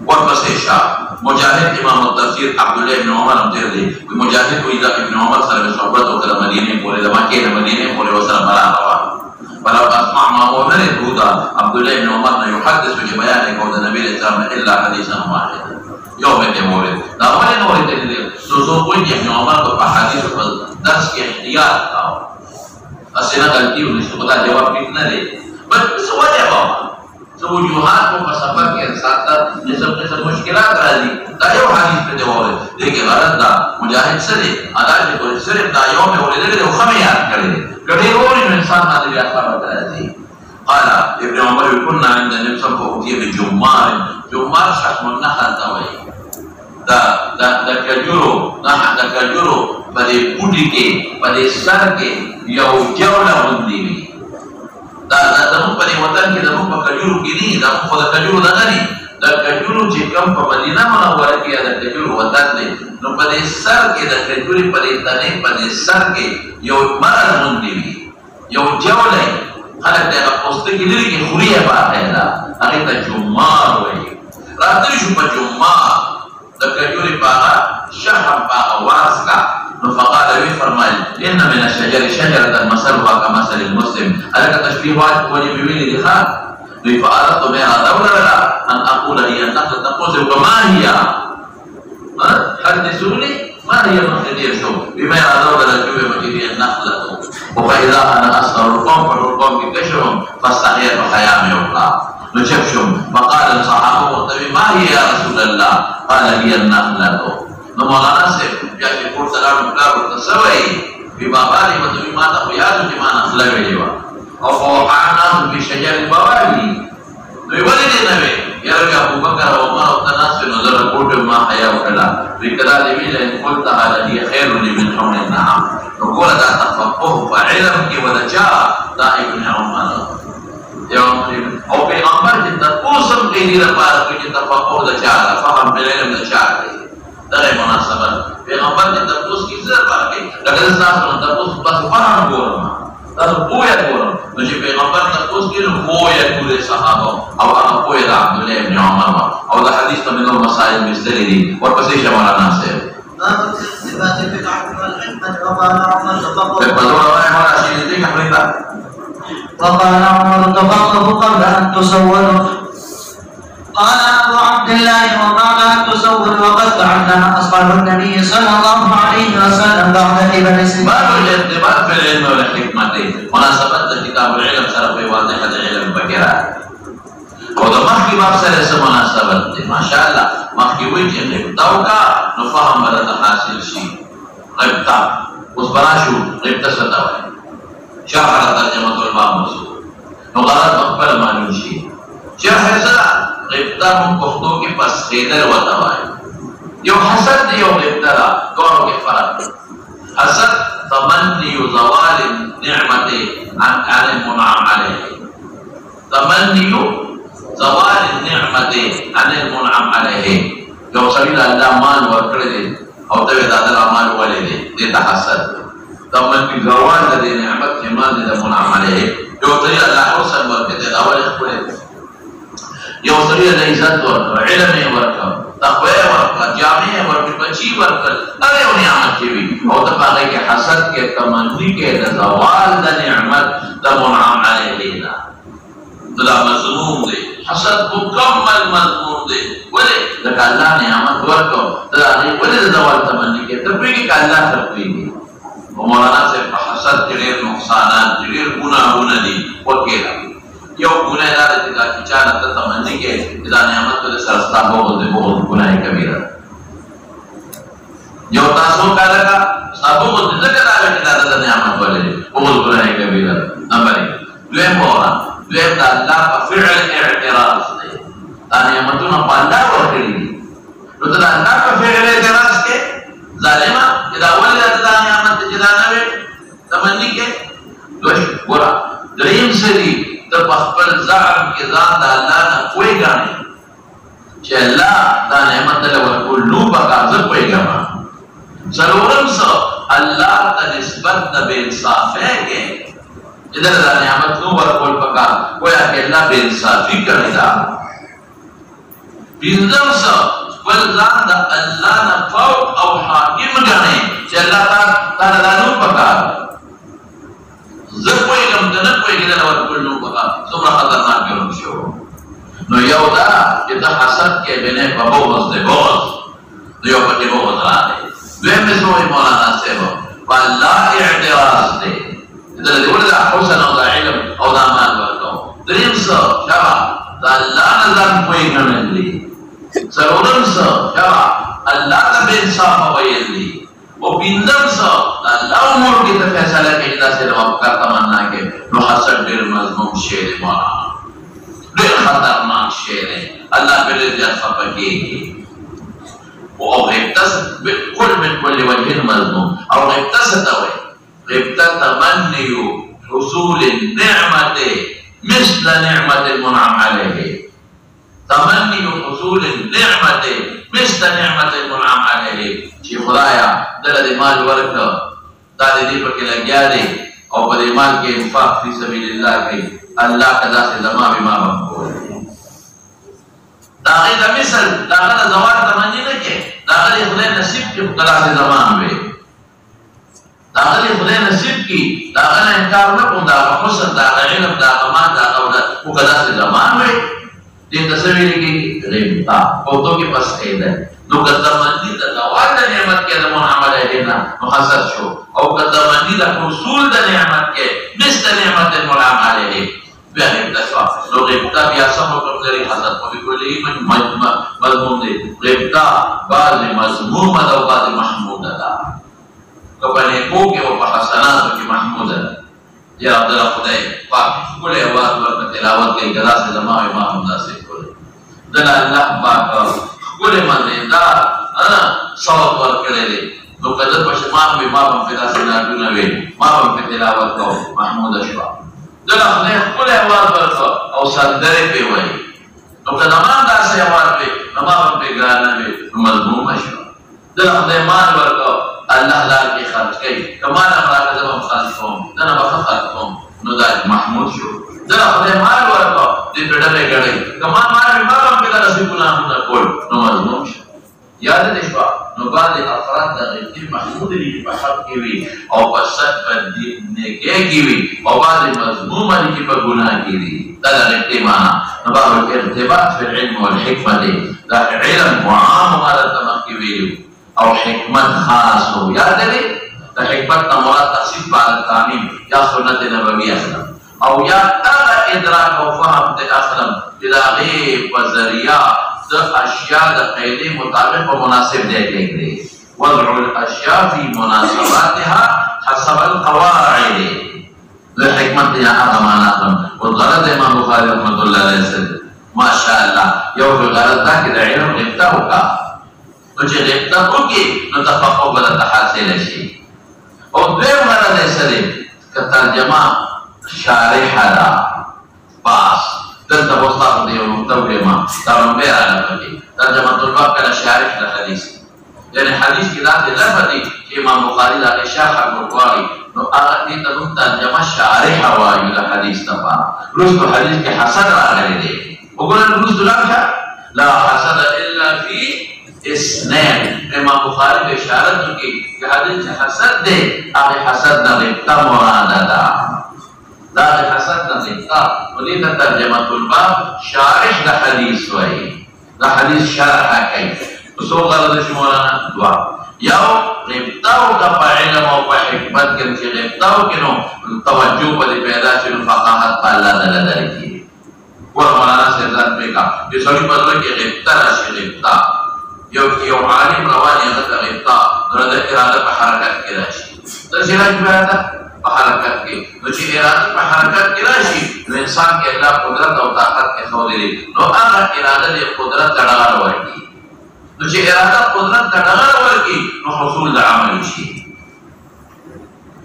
ورپسې شاه مجاهد امام التفسیر عبد الله بن عمر هم تیر دی. مجاهد وی دا ابن عمر سره صحبت وکړه مدینه پورې د مکې د مدینه پورې وسره برابر ولو اسمع ما هو نه دودا عبد الله بن عمر نه يحدث ببيان قول النبي صلى الله عليه وسلم الا حديثا واحدا يوم المولد. دا ولې نو ورته سوزو کوئی ابن عمر کو حدیث پر درس کے احتیاط تھا اسنا غلطی ہوئی اس کو بتا جواب کتنا دے بس سوال ہے بابا تو وجوهات کو سفر کے ساتھ قسم مشکلات راځي دا یو حدیث په دی وره دغه غرض دا مجاهد سره علاج کوي صرف دا یو په ولې او خمه یاد کړی کله ورې انسان باندې بیا خبر راځي قال ابن عمر كنا عند النبي صلى الله عليه وسلم جمار شخص النخل دوي دا کجورو باندې پوټي کې باندې سر کې یو جوړه باندې دا زموږ په وطن کې زموږ په کجورو کې نه دا خو د کجورو نه نه دا کجورو چې کوم په مدینه منوره کې دا کجورو وطن دی نو په دې سر کې د کجوري په دې تنه په دې سر کې یو مرز باندې یو جوړه خلک دا پوسټ کې لري کې خوريه باندې دا هغه ته جمار وایي راځي شو په جمار د کجوري باغ شهر باغ واسکا فقال لي فرمائل ان من الشجر شجره مثلها كمثل المسلم هذا تشبيهات وجه بيني دخان فأردت بها دولا ان اقول هي النخله تقول وما هي حدثوني ما هي النخله شو بما دولا شو هي النخله وفاذا انا اصغر القوم فالقوم بكشرهم فاستحيت حيامي الله نشفشم فقال الصحابه ما هي يا رسول الله قال هي النخله نو مولانا سے بیا چې کور سلام کړو تسوي په بابا دې مته ما ته یاد دي ما نه خلا ویلی وا او فوقعنا بشجر البوالي نو ولې دې نه وي یا ابو بکر او عمر او تناس نظر کوټ ما حیا وکړه وکړه دې ویل قلت هذا هي خير من حمل النعم نو ګور دا تفقه په علم کې ولجا دا ابن عمر یو او پیغمبر دې تاسو هم دې لپاره کې تفقه د چا فهم په علم د چا دغه مناسبت پیغمبر دې تاسو کې زړه پاره لکه تاسو نن تاسو په فهم ګورم تاسو پوهه ګورم نو چې پیغمبر تاسو کې نو پوهه ګوري صحابه او هغه پوهه د عبد الله ابن عمر او د حدیث په منو مسائل مستری دي ورپسې مولانا صاحب صفات البدعه والحكمه وقال عمر تفقه قبل ان تصوروا قال أبو عبد الله وقال أن تصور وقد تعلم أصحاب النبي صلى الله عليه وسلم بعد إبليس باب الارتباط في العلم والحكمة مناسبة كتاب العلم صرف واضحة العلم بكرة وده مخي باب سره مناسبة ما شاء الله مخي وجه غبتاو کا نفهم بدت حاصل شي غبتا اس براشو غبتا ستاوه شرح ترجمة الباب مسؤول نغلط مقبل معلوم شي شرح زرع غبتا من پختو کی پس خیدر و توائی یو حسد دیو غبتا را دونوں کے فرق حسد تمنی زوال نعمت عن المنعم علیہ تمنی زوال نعمت عن المنعم علیہ یو سبیل اللہ مال ورکڑ دے او توی دادر مال والے دے دیتا حسد تمنی زوال دے نعمت جمال دے منعم علیہ یو سبیل اللہ حسن ورکڑ دے داول اخبرے یو سړی د عزت ورکړ علم یې ورکړ تقوا یې ورکړ جامعه یې ورکړ بچی ورکړ دا یو نعمت وي او د هغه کې حسد کې تمنی کې د زوال د نعمت د منعم علیه دا مذموم دی حسد مکمل مذموم دی ولې د الله نعمت ورکړ دا ولې د زوال تمنی کې تبریک کې الله ترپیږي او مولانا سے حسد ډېر نقصانات ډېر ګناهونه دي وکړه یو گناہ دار ہے کہ چاہتا تھا تمنی کے اذا نعمت کو سرستا بہت بہت گناہ کبیرہ یو تاسو کا لگا سابو کو ذکر آگا کہ دادا نعمت والے بہت گناہ کبیرہ نمبر 1 دویم مورا دویم دا اللہ کا فعل اعتراض دے تا نعمتونا پا اللہ ورکڑی دی نو تا اللہ کا فعل اعتراض کے ظالمہ اذا ولی دا نعمت جدانوے تمنی کے دوش برا دریم سری تب اخبر زعم کی ذات دا اللہ نا کوئی گانے چھے اللہ دا نعمت دلے ورکول نو بکا زر کوئی گانا سلورم سا اللہ تا نسبت دا بے انصاف ہے کہ جدر دا نعمت نو ورکول بکا کوئی کہ اللہ بے انصافی کرے دا پینزم سا والذات دا اللہ نا فوق او حاکم گانے چھے اللہ تا دا نو بکا زر کوئی کم دنک کوئی گدن ورکل نو بقا سمرا خطرناک گرم شو نو یو دا جتا حسد کے بنے پا بغض دے بغض نو یو پا کی بغض را دے دویم بسموی مولانا صاحب پا اللہ اعتراض دے جتا دی ورد حسن او دا علم او دا مال ورکو دریم سا شبا دا اللہ نظام کوئی گنن لی سرورم سا جوا اللہ تا بے انصاف ویل لی وہ پینزم سا اللہ امور کی تفیصلہ کے جدا سے رواب کا تمنا کے نو حسد دیر مضموم شیر مولانا دیر خطرناک شیر ہے اللہ پر رضیت خفقی کی وہ غیبتس بالکل وجہ مضموم اور غیبتس تاوے غیبت تمنیو حصول النعمت مثل نعمت المنعم علیہ تمنیو حصول النعمت مثل نعمت المنعم علیہ چی خدایا دل مال ورک دادی دی پکی لگیا دے اور پر مال کے انفاق فی سبیل اللہ کے اللہ قضا سے زمان بما بمکو داغی دا مثل داغی دا زوار تمنی نکے داغی خدای نصیب کی قضا سے زمان بے داغی خدای نصیب کی داغی نا انکار نکن داغی حسن داغی علم داغی مان داغی اولاد وہ قضا سے زمان بے دین تصویر کی غیبتا قوتوں کے پاس قید ہے نو قدمانی دا زوال دا نعمت کے دا منعمل اہلینا محسد شو او قدمانی دا حصول دا نعمت کے مثل نعمت المنعمل اہلی بیان ابتشوا نو غیبتا بیاسم و کمزری حسد کو بکلی مضمون دے غیبتا بعض مضموم دا و بعض محمود دا کبھنے کو کے وہ حسنات کی محمود دا یا عبداللہ خدای پاک کلے آواز ورکا تلاوت کے گدا سے زمان امام دا سے کلے دلہ اللہ پاک کلے مندیدار صوت ورکلے لے تو قدر پش مام بھی مام پیدا سے ناٹو نوے مام پہ تلاوت کو محمود اشوا دلہ خدای کلے آواز ورکا او سندرے پہ ہوئی تو قدر مان دا سے آواز پہ مام پہ گرانا پہ مضموم اشوا دلہ خدای مان ورکا اللہ لال کی خرچ کئی کمانا مراکہ زبان خرچ کون دنا بخت خرچ کون نو دا محمود شو دنا خدای مال ورکا دی پیڑا میں گڑی کمان مال میں مارم پیدا رسی گناہوں نا کول نو مضموم شو یاد دشوا نو بعد افراد دا غیبتی محمود لی بحق کیوی او بسد پر نیکے کیوی او بعد مضموم علی کی پر گناہ کیوی دا غیبتی مانا نو بعد ارتباط فی العلم والحکمت دا علم وعام ہمارا تمام کیوی اور حکمت خاص ہو یاد ہے تا حکمت تا مراد تقسیم بارد تعمیم یا سنت نبوی اسلام او یا اغا ادراک و فهم تے اسلام جدا غیب و ذریعہ دا اشیاء دا قیدی مطابق و مناسب دے گئے وضع الاشیاء فی مناسباتها حسب القواعد لحکمت یا اغا معناتم والغرض امام بخاری رحمت اللہ علیہ وسلم ماشاءاللہ یو فی غرض دا کہ دا علم غیبتا ہوگا نوچے غیبتا ہوگی نو تفقو بلتا حاصل شی اور دیر مرد ایسا دے کہ ترجمہ شارح دا باس دل تبوستاق دے ترجمہ ترمبیر آنا بکی ترجمہ طلباب کنا شارح دا حدیث یعنی حدیث کی ذات لفظی کہ امام بخاری دا شاہ مقواری نو آغتی تنم ترجمہ شارح وائی دا حدیث تفا روز تو حدیث کے حسد را گرے دے وقلن روز دلام شاہ لا حسد الا فی اسنین امام بخاری کو اشارت کی کہ حدیث حسد دے آگے حسد نہ غیبتا مرادا دا حسد نہ غیبتا ولی دا ترجمہ الباب شارح دا حدیث وائی دا حدیث شارح کئی سو غلط مولانا دعا یاو غیبتاو کا پا علم و پا حکمت کے مجھے غیبتاو کے نو توجہ پا دی پیدا چنو فقاحت پا اللہ دل دل کی وہ مولانا سے ذات پہ کہا یہ سوڑی پدر کہ غیبتا راشی غیبتا یو عالم روانی غیبتا غیبتا نرد ارادہ پا حرکت کی راشی در سراج بیاتا پا حرکت کی نوچی ارادہ پا حرکت کی راشی نو انسان کے اللہ قدرت و طاقت کے خودی لی نو آغا ارادہ دی قدرت تڑغار ورکی نوچی ارادہ قدرت تڑغار ورکی نو حصول دا عمل شی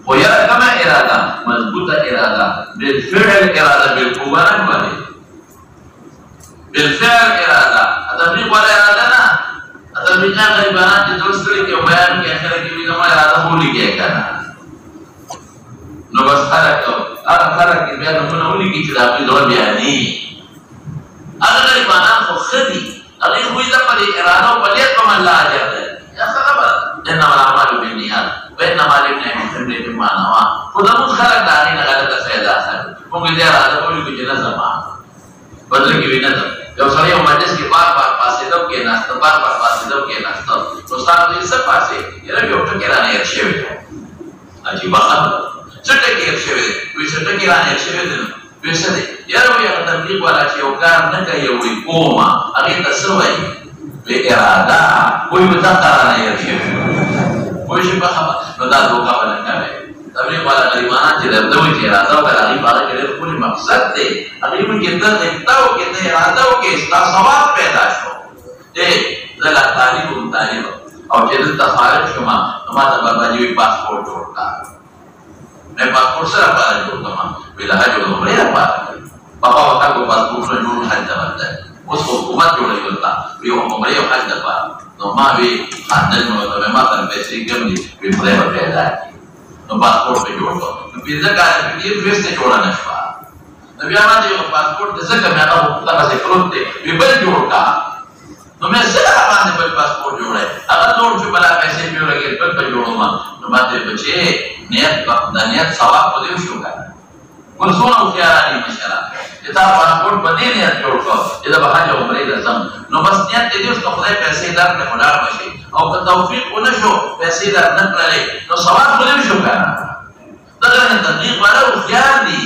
خویا کم ارادہ مضبوط ارادہ بالفعل ارادہ بالقوانن والے بالفعل ارادہ تبلیغ والا ارادہ نا تبلیغ غیبانات کی درست کری کہ بیان کے اخرہ کی بھی نما ارادہ ہولی کیا کرنا نو بس خرق خرق کی بیان نمونہ ہولی کی چلا اپنی دور بیانی اگر غیبانات خو خدی اگر ہوئی دا پر ارادہ و پلیت پا من لا آجاتا ہے یا خبر انما العمال بالنیات وانما لابن ابن مانوا خدا مون خلق دانی غلط فائدہ ہے مونږ دې ارادہ کولی چې نظم بدل کې وینم یو سړی یو مجلس کې بار بار پاسېدو کې ناست بار بار پاسېدو کې ناست استاد دې څه پاسې یره یو ټکی رانه شوی عجیب خبره څه ټکی شوی وي څه ټکی رانه شوی دی ویسه دی یاره وی اغا تبلیغ والا چه یو کار نکه وی کوما اغی تسوی وی ارادا کوئی بتا قرانه یرشیف کوئی شپا خبر نو دا دوکا بلنگا تبلیغ والا غریبانا چه دردوی چه ارادا وکر اغی باغا کرده کولی مقصد دی اغی من کتا نکتاو کتا اراداو که استا ثواب پیدا شو دی دل تعلیم تعلیم او چه دلتا خارج شما نما تا بابا جوی پاسپورٹ جوڑتا میں پاسپورٹ سر پارا جوڑتا ہوں ویلا حج و عمرہ پارا بابا وقت کو پاسپورٹ میں جوڑ حج بنتا ہے اس کو حکومت جوڑے ہوتا وی عمرہ و حج پارا نو ما وی خاندن میں تو میں ما تر پیسے کم دی وی خدای پر پیدا ہے نو پاسپورٹ پہ جوڑتا نو پیزا کار پیر ویسے جوڑا نشوا نبی آمان جو پاسپورٹ دے سکا میں اگر تک سے کروت دے وی بل جوڑتا نو میں سر آمان دے بل پاسپورٹ جوڑے اگر جوڑ چو بلا پیسے پیو لگے بل پر جوڑو ما نو باتے بچے نیت ثواب کو دیو شو کرنا ورسونا خیارانی مشرا کتاب پاسپورٹ بدی نیت جوڑ کو جدا بحاج عمرے لازم نو بس نیت دیو اس کو خدای پیسے دار نے خدا بشے او کہ توفیق کو نشو پیسے دار نہ کرے نو ثواب کو دیو شو کرنا تگرے نے تبلیغ والا خیار دی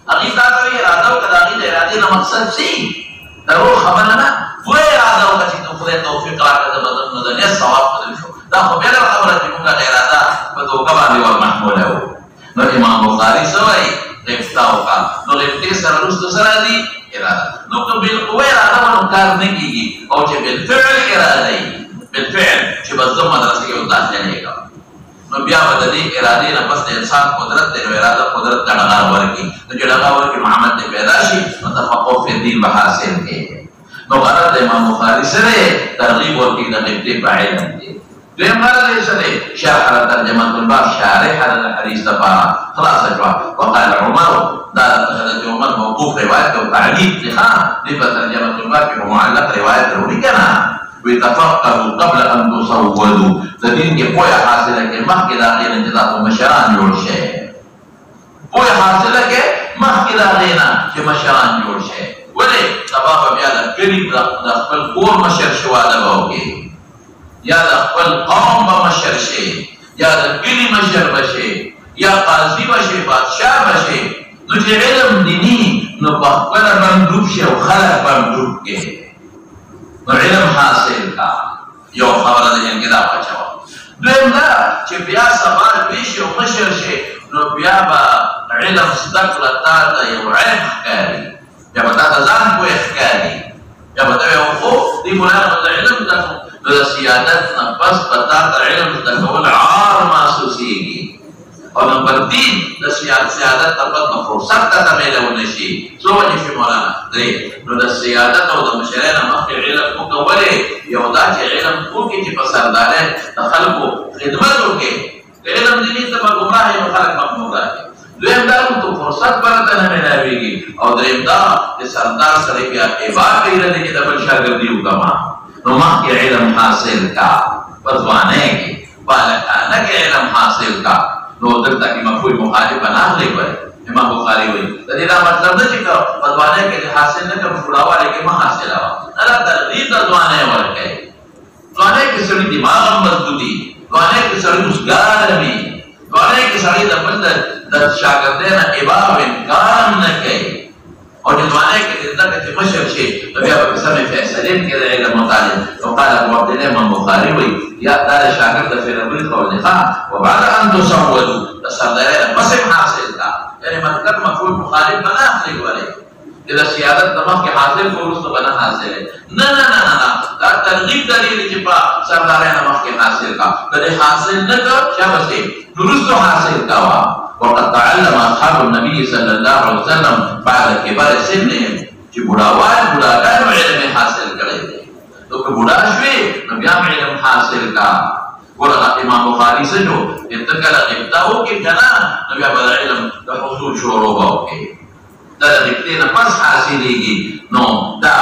اگی تا کوئی ارادہ و قداغی ارادے نہ مقصد سی درو خبر نہ پورے ارادہ و کچھ تو خدای توفیق آ کر بدن نو دنیا ثواب کو دیو شو دا خو بیل خبر ہے کہ کا ارادہ بدو کبانی اور محمول ہے نو امام بخاری سوئی افتاو کا نو افتی سر رست سر دی ارادہ نو تو بالقوہ ارادہ منو کار نہیں کی او چے بالفعل ارادہ بالفعل چے بزم مدرسے کے اتاز جانے گا نو بیا بدلی ارادی نفس انسان قدرت دے نو ارادہ قدرت کا ڈغار ورکی نو جو ڈغار ورکی محمد نے پیدا شی متفقو فی دین بحاصل کے نو غرد امام بخاری سرے ترغیب ورکی نقبتی فاعلن دے دویم غرد سرے شرح ترجمہ الباب شارح الحدیث دفارا خلاص جوا وقال عمر دارت حضرت عمر موقوف روایت و تعلیق لخان لبا ترجمہ الباب کی معلق روایت روی کنا ویتفقروا قبل ان تصودوا دین کے پویا حاصل ہے کہ مخ کے داخل انجزات و مشران جوڑ شے پویا حاصل ہے کہ مخ کے داخل کہ مشران جوڑ شے ولی تباہ بیادا قریب دخل کور مشر شوادا باوگے یا دخل قوم بمشر شے یا دخلی مشر بشے یا قاضی بشے بادشاہ بشے نو چه علم دینی نو بخبر مندوب شے و خلق مندوب کے نو علم حاصل کا یو خبر دین کے دا پچھوا دویم دا چه بیا سوال بیشی و مشر شے نو بیا با علم صدقلتا دا یو علم حکاری یا بتا تزان کو احکاری یا بتا یو دی مولانا بتا علم دا نو سیادت نفس بتا تا علم دا کول عار محسوسی گی اور نمبر 3 دا سیادت نفس مفروسات تا تمیلہ ونشی سو وجہ شی مولانا دری نو دا سیادت او دا مشرین مخی علم مکولے یو دا چی علم کو کی چی پسردارے دا خلقو خدمتو کے علم دینی تا گمراہ ہے خلق مقمورہ ہے دویم دارو تو فرصت برتا نمی ناوی گی اور دریم دا کہ سردار سرے بیا عباد کئی رہے کہ دبل شاگردیو کما نماح کے علم حاصل کا پزوانے کی بالکانہ کے علم حاصل کا نو در تاکی مفہوی مخالف بناخ لے گئے امام بخاری ہوئی تدیدہ مطلب دا چکا پزوانے کے حاصل نکا مشوڑاوا لے کے ماں حاصل آوا نرہ تغریب دا زوانے ورکے زوانے کی سڑی دماغ مزدودی زوانے کی سڑی مسگار میں زوانے کی سڑی دا بندر در شاگردین عباب انکار نہ کئی اور جدوانے کے دندہ کچھ مشر شے تو بیا بکسا میں فیصلین کے رہے گا مطالب تو قال ابو عبداللہ امام بخاری ہوئی یا دار شاگرد فی ربیل قول نخواہ وبعد ان تصودو تصدرین مسم حاصل کا یعنی مطلب مفعول مخالف بنا اخلی والے جدا سیادت نمک کے حاصل کو رسط بنا حاصل ہے نا دا ترغیب دلیل چپا سردارین نمک کے حاصل کا کدے حاصل نہ کر کیا بسے درست حاصل کا وقد تعلم اصحاب النبي صلى الله عليه وسلم بعد كبار سنهم کہ بڑاوان بڑاگان علم حاصل کرے تھے تو کہ بڑا شوے نبیان علم حاصل کا ورغا امام بخاری سے جو انتقل غبتاو کی جنا نبیان بدا علم دا حصول شورو باو کے دا غبتے نفس حاصلی گی نو دا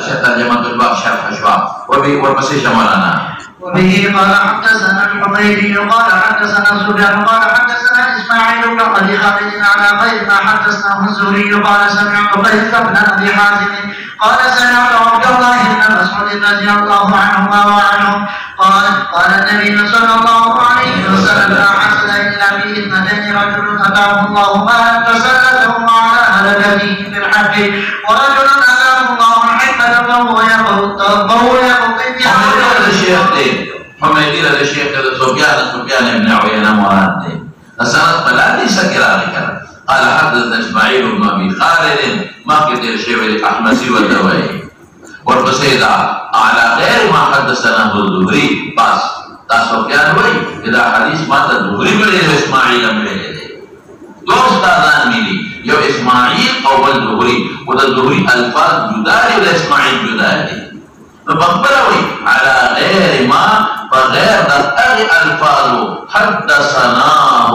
شتر جمعت الباب شرح شواب ورمسی شمالانا وبه قال حدثنا الحميدي قال حدثنا سفيان قال حدثنا اسماعيل بن ابي خالد على غير ما حدثنا الزهري قال سمعت قيس بن ابي حازم قال سمعت عبد الله بن مسعود رضي الله عنهما وعنهم قال النبي صلى الله عليه وسلم لا حسد الا باثنتين رجل اتاه الله مالا فسلته على مشاركته في الحق ورجل أتاه الله الحكمة فهو يقضي حميدي الشيخ سفيان بن عيينة مراد السند فلا سكر قال حدثنا اسماعيل بن ابي خالد ما كتب الشيخ الاحمسي والدوائي والفسيدة على غير ما حدثنا الزهري بس سفيان وي اذا حديث ما الزهري بن اسماعيل بن دو استاذان ملي يو اسماعيل او الزهري والزهري الفاظ جداري والاسماعيل جداري فبقبلوي على غير ما بغير أغي الفاظ حدثناه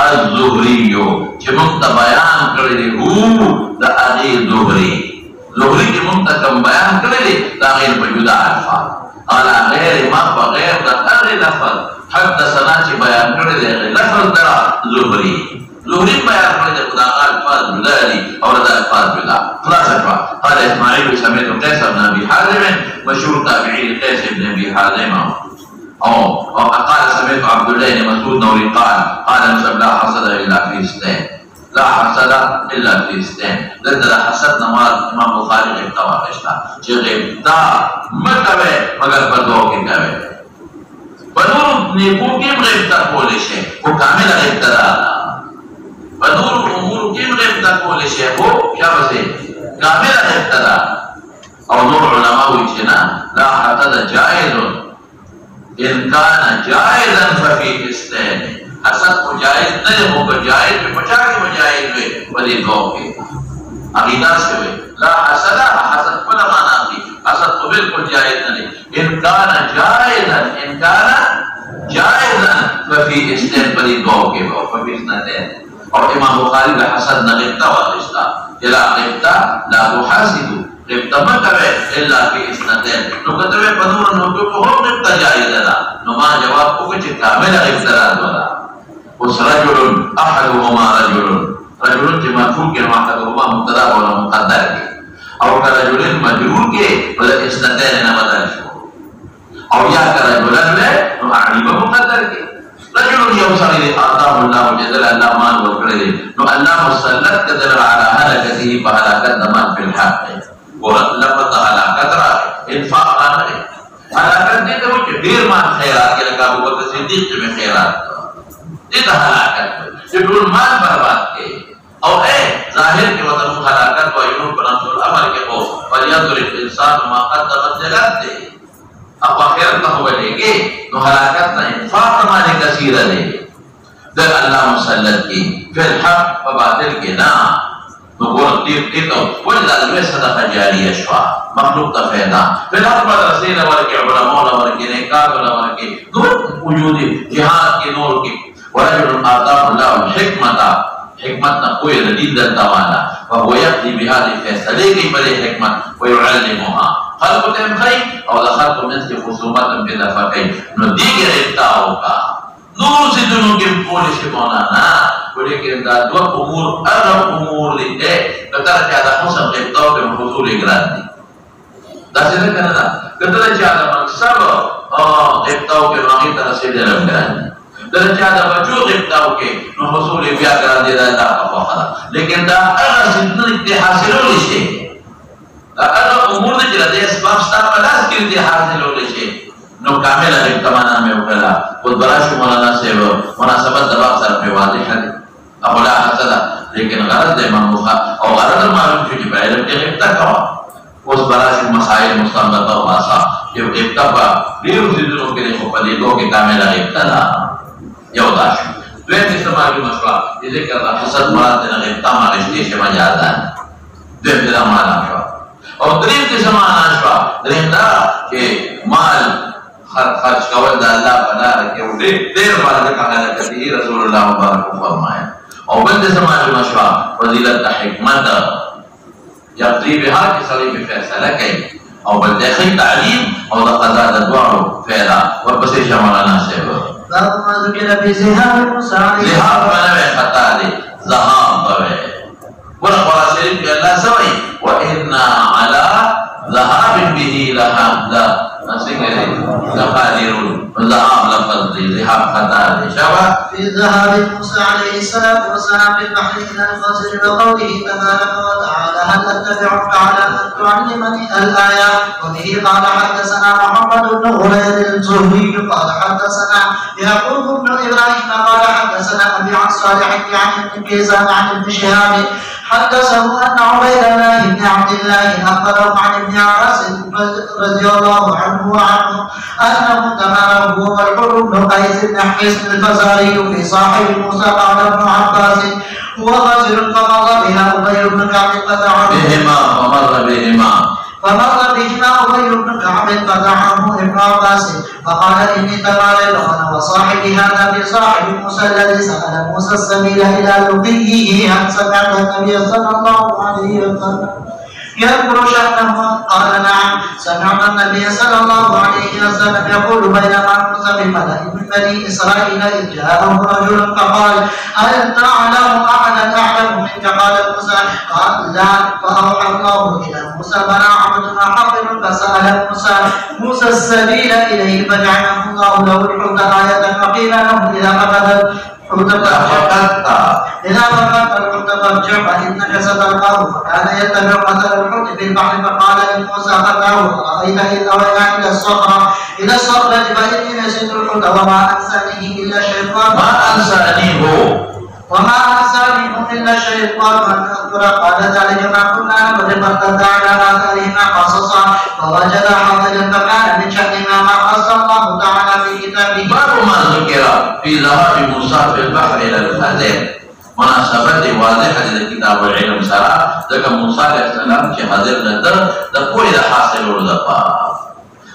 الزهري جمعت بيان كرده دا أغي زهري جمعت كم بيان كرده دا غير بجدا الفاظ على غير ما بغير أغي لفظ حدثنا بيان كرده لفظ دا زهري بيان كرده دا الفاظ جداري أو دا الفاظ جدا خلاصة قال إسماعيل سمعت قيس بن أبي حازم مشهور تابعي قيس بن أبي حازم أو قال سمعت عبد الله بن مسعود نوري قال نسب لا حسد إلا في اثنين لا حسد إلا في اثنين لا حسدنا مراد إمام بخاری غيبتا واقشتا چه غيبتا مکوه مگر بدو کی کوه بدور نیکو کیم غيبتا کولشه وہ کامل غيبتا دانا بدور امور کیم غيبتا کولشه وہ کیا بسے کامل غيبتا دانا او نور علماء ويجنا لا حسد جائز ان كان جائزا ففي استين حسد کو جائز نہیں ہو کر جائز میں بچا کے بجائز میں بڑی دو کے عقیدہ سے ہوئے لا حسد حسد بلا معنی کی حسد تو بالکل جائز نہیں ان كان جائزا ففي استين بڑی دو کے ففي استين اور امام بخاری کا حسد نہ غیبتا واقعہ جلا غیبتا لا تحاسد غيبتا ما كبه إلا في إثنتين نو كتبه بدور نو كو هم غيبتا جائزة نو ما جواب کو كچه كامل غيبتا راز وس رجل أحدهما رجل جمع فوق كما أحدهما مبتدا ولا مقدر أو كرجل مجرور کے ولا إثنتين نمدر شو أو يا كرجل نو أعلم مقدر کے رجل يوصل إلى آتاه الله جل الله مال وكرده نو الله مسلط قدر على هلكته فهلاكت مال في الحق لفظ حلاکت را انفاق آنا ہے حلاکت دیتا ہو کہ دیر مال خیرات کے لگا وہ صدیق میں خیرات دیتا حلاکت کہ دول مال برباد کے اور اے ظاہر کے وطن حلاکت و اینوں پر انصر عمل کے ہو فلیانظر الانسان ما قدمت جلد دے اب آخرت نہ ہوئے لے گے تو حلاکت نہ انفاق مال کثیرہ دے در اللہ مسلط کی پھر حق و باطل کے نام نقول تيتو ولا لوي صدقه جاريه شوا مخلوق تفيدا في الحق مدرسين ورك علماء ورك نكات ورك نور وجود جهاد کے نور کے ورجل آتاه الله الحكمة حكمتنا کوئی ردید دوانا وهو يقضي بهذه فیصلے کی بڑی حکمت ويعلمها خلق تمخي او خلق مثل خصومات بدفقين نو دیگر ابتاؤ کا نور سے دنوں کے پولش مولانا بڑے کہ دو امور ارب امور لیتے قطر چاہتا حسن غیبتاؤ کے حصول اقرار دی داسے نہ کرنا قطر چاہتا مقصب غیبتاؤ کے واقعی طرح سے دے رب کران دی قطر چاہتا بچو غیبتاؤ کے حصول بیا کران دی دا کا فوقرا لیکن دا ارب سدن اکتے حاصلو لیشے دا ارب امور دے جلدے اسباب ستا پلاس کرتے حاصلو لیشے نو کامل غیب تمانا میں اکلا خود براشو مولانا سے مناسبت دباغ سر پہ واضح ہے ابو لا حسدہ لیکن غرض دے امام بخاری اور غرض معلوم چھو جب علم کے غیب تک کوا اس براشو مسائل مستنبتہ و آسا یہ غیب تک با دیر زدنوں کے لئے خوبلی دو کے کامل غیب تلا یہ اداشو دویم استعمال مشروع یہ ذکر اللہ حسد مراد دینا غیب تاما رشتی شما جاتا ہے دویم دینا مالا شوا اور دریم کی سمانا شوا دریم دا کہ مال خرچ کول دا اللہ بنا رکھے وہ دیر بارد کہا لکتی رسول اللہ مبارک فرمایا اور بند سماج مشوا فضیلت دا حکمت یقضی بہا کی صلی میں فیصلہ کئی اور بند خی تعلیم اور دا قضا دا دعا فیدا اور بسی شمالانا سے باب ما ذکر فی زہاب المساعد زہاب بنوے خطا دے زہاب بوے ورقا شریف کے اللہ سوئی وَإِنَّا عَلَىٰ ذَهَابٍ بِهِ لَحَمْدَ أصلي كذي لقادرون والذهاب لفظ ذهاب خطأ شبه في ذهاب موسى عليه الصلاة والسلام في البحر إلى الخضر وقوله تبارك وتعالى هل أتبعك على أن تعلمني الآية. وبه قال حدثنا محمد بن غرير الزهري قال حدثنا يعقوب بن إبراهيم قال حدثنا أبي عن صالح عن ابن كيسان عن ابن شهاب حدثه أن عبيد الله بن عبد الله أخبره عن ابن عباس رضي الله عنه وعنه أنه تمره هو والحر بن قيس بن حسن الفزاري في صاحب موسى قال ابن عباس هو غزل فمر بها أبي بن كعب فمر بهما أبي بن كعب فدعاه ابن عباس فقال إني تمارض أنا وصاحبي هذا في صاحب موسى الذي سأل موسى السبيل إلى لقيه هل سمعت النبي صلى الله عليه وسلم يذكر شأنه قال نعم سمعت النبي صلى الله عليه وسلم يقول بينما موسى بملأ من بني إسرائيل إذ جاءه رجل فقال هل تعلم أحدا أعلم منك قال موسى قال لا فأوحى الله إلى موسى بنى عبدنا حقل فسأل موسى السبيل إليه فجعله الله له الحوت آية فقيل له إذا فقد إذا فقدت الحوت فارجع فإنك ستلقاه فكان يتبع مثل الحوت في البحر فقال لموسى فتاه أرأيت إذ أوينا إلى الصخرة فإني نسيت الحوت وما أنسانيه إلا الشيطان إلا الشيطان أن أذكر قال ذلك ما كنا نبغي فارتد على آثارهما قصصا فوجد حاضرا فكان من شأنهما ما قص الله تعالى في كتابه. باب ما ذكر في ذهاب موسى في البحر إلى الحديث مناسبة واضحة لكتاب العلم سرا ذكر موسى عليه السلام في حاضر ندر دقوا إلى حاصل ورزقا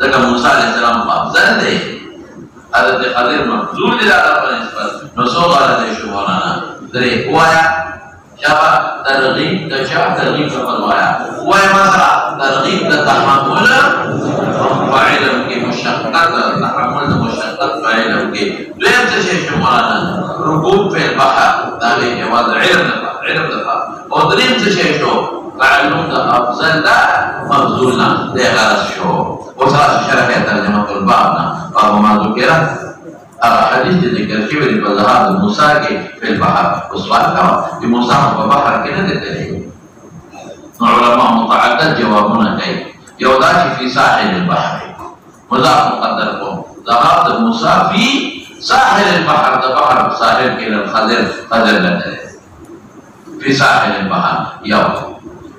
ذكر موسى عليه السلام أفضل ده حضرت خضر مفضول دي على فنسبت نصوغ على ده شبهانا ده وايا شابا ترغيب تشاع ترغيب فقط وايا وايا مثلا ترغيب تحمل فعلم کی مشقت تحمل مشقت فعلم کی دویم تشيء شبهانا ركوب في البحر ده جواز علم دفع ودريم تشيء شو تعلم ده أفضل ده مفضولنا ده غرس شو وصار شرح ترجمة البابنا باب ما ذكر حديث ذكر كبير بالذهاب موسى في البحر وسؤال كما في موسى في البحر كنا تدري علماء متعدد جوابنا كيف يوداش في ساحل البحر مضاف مقدركم ذهاب موسى في ساحل البحر البحر ساحل كلا الخضر خضر لدري في ساحل البحر يوم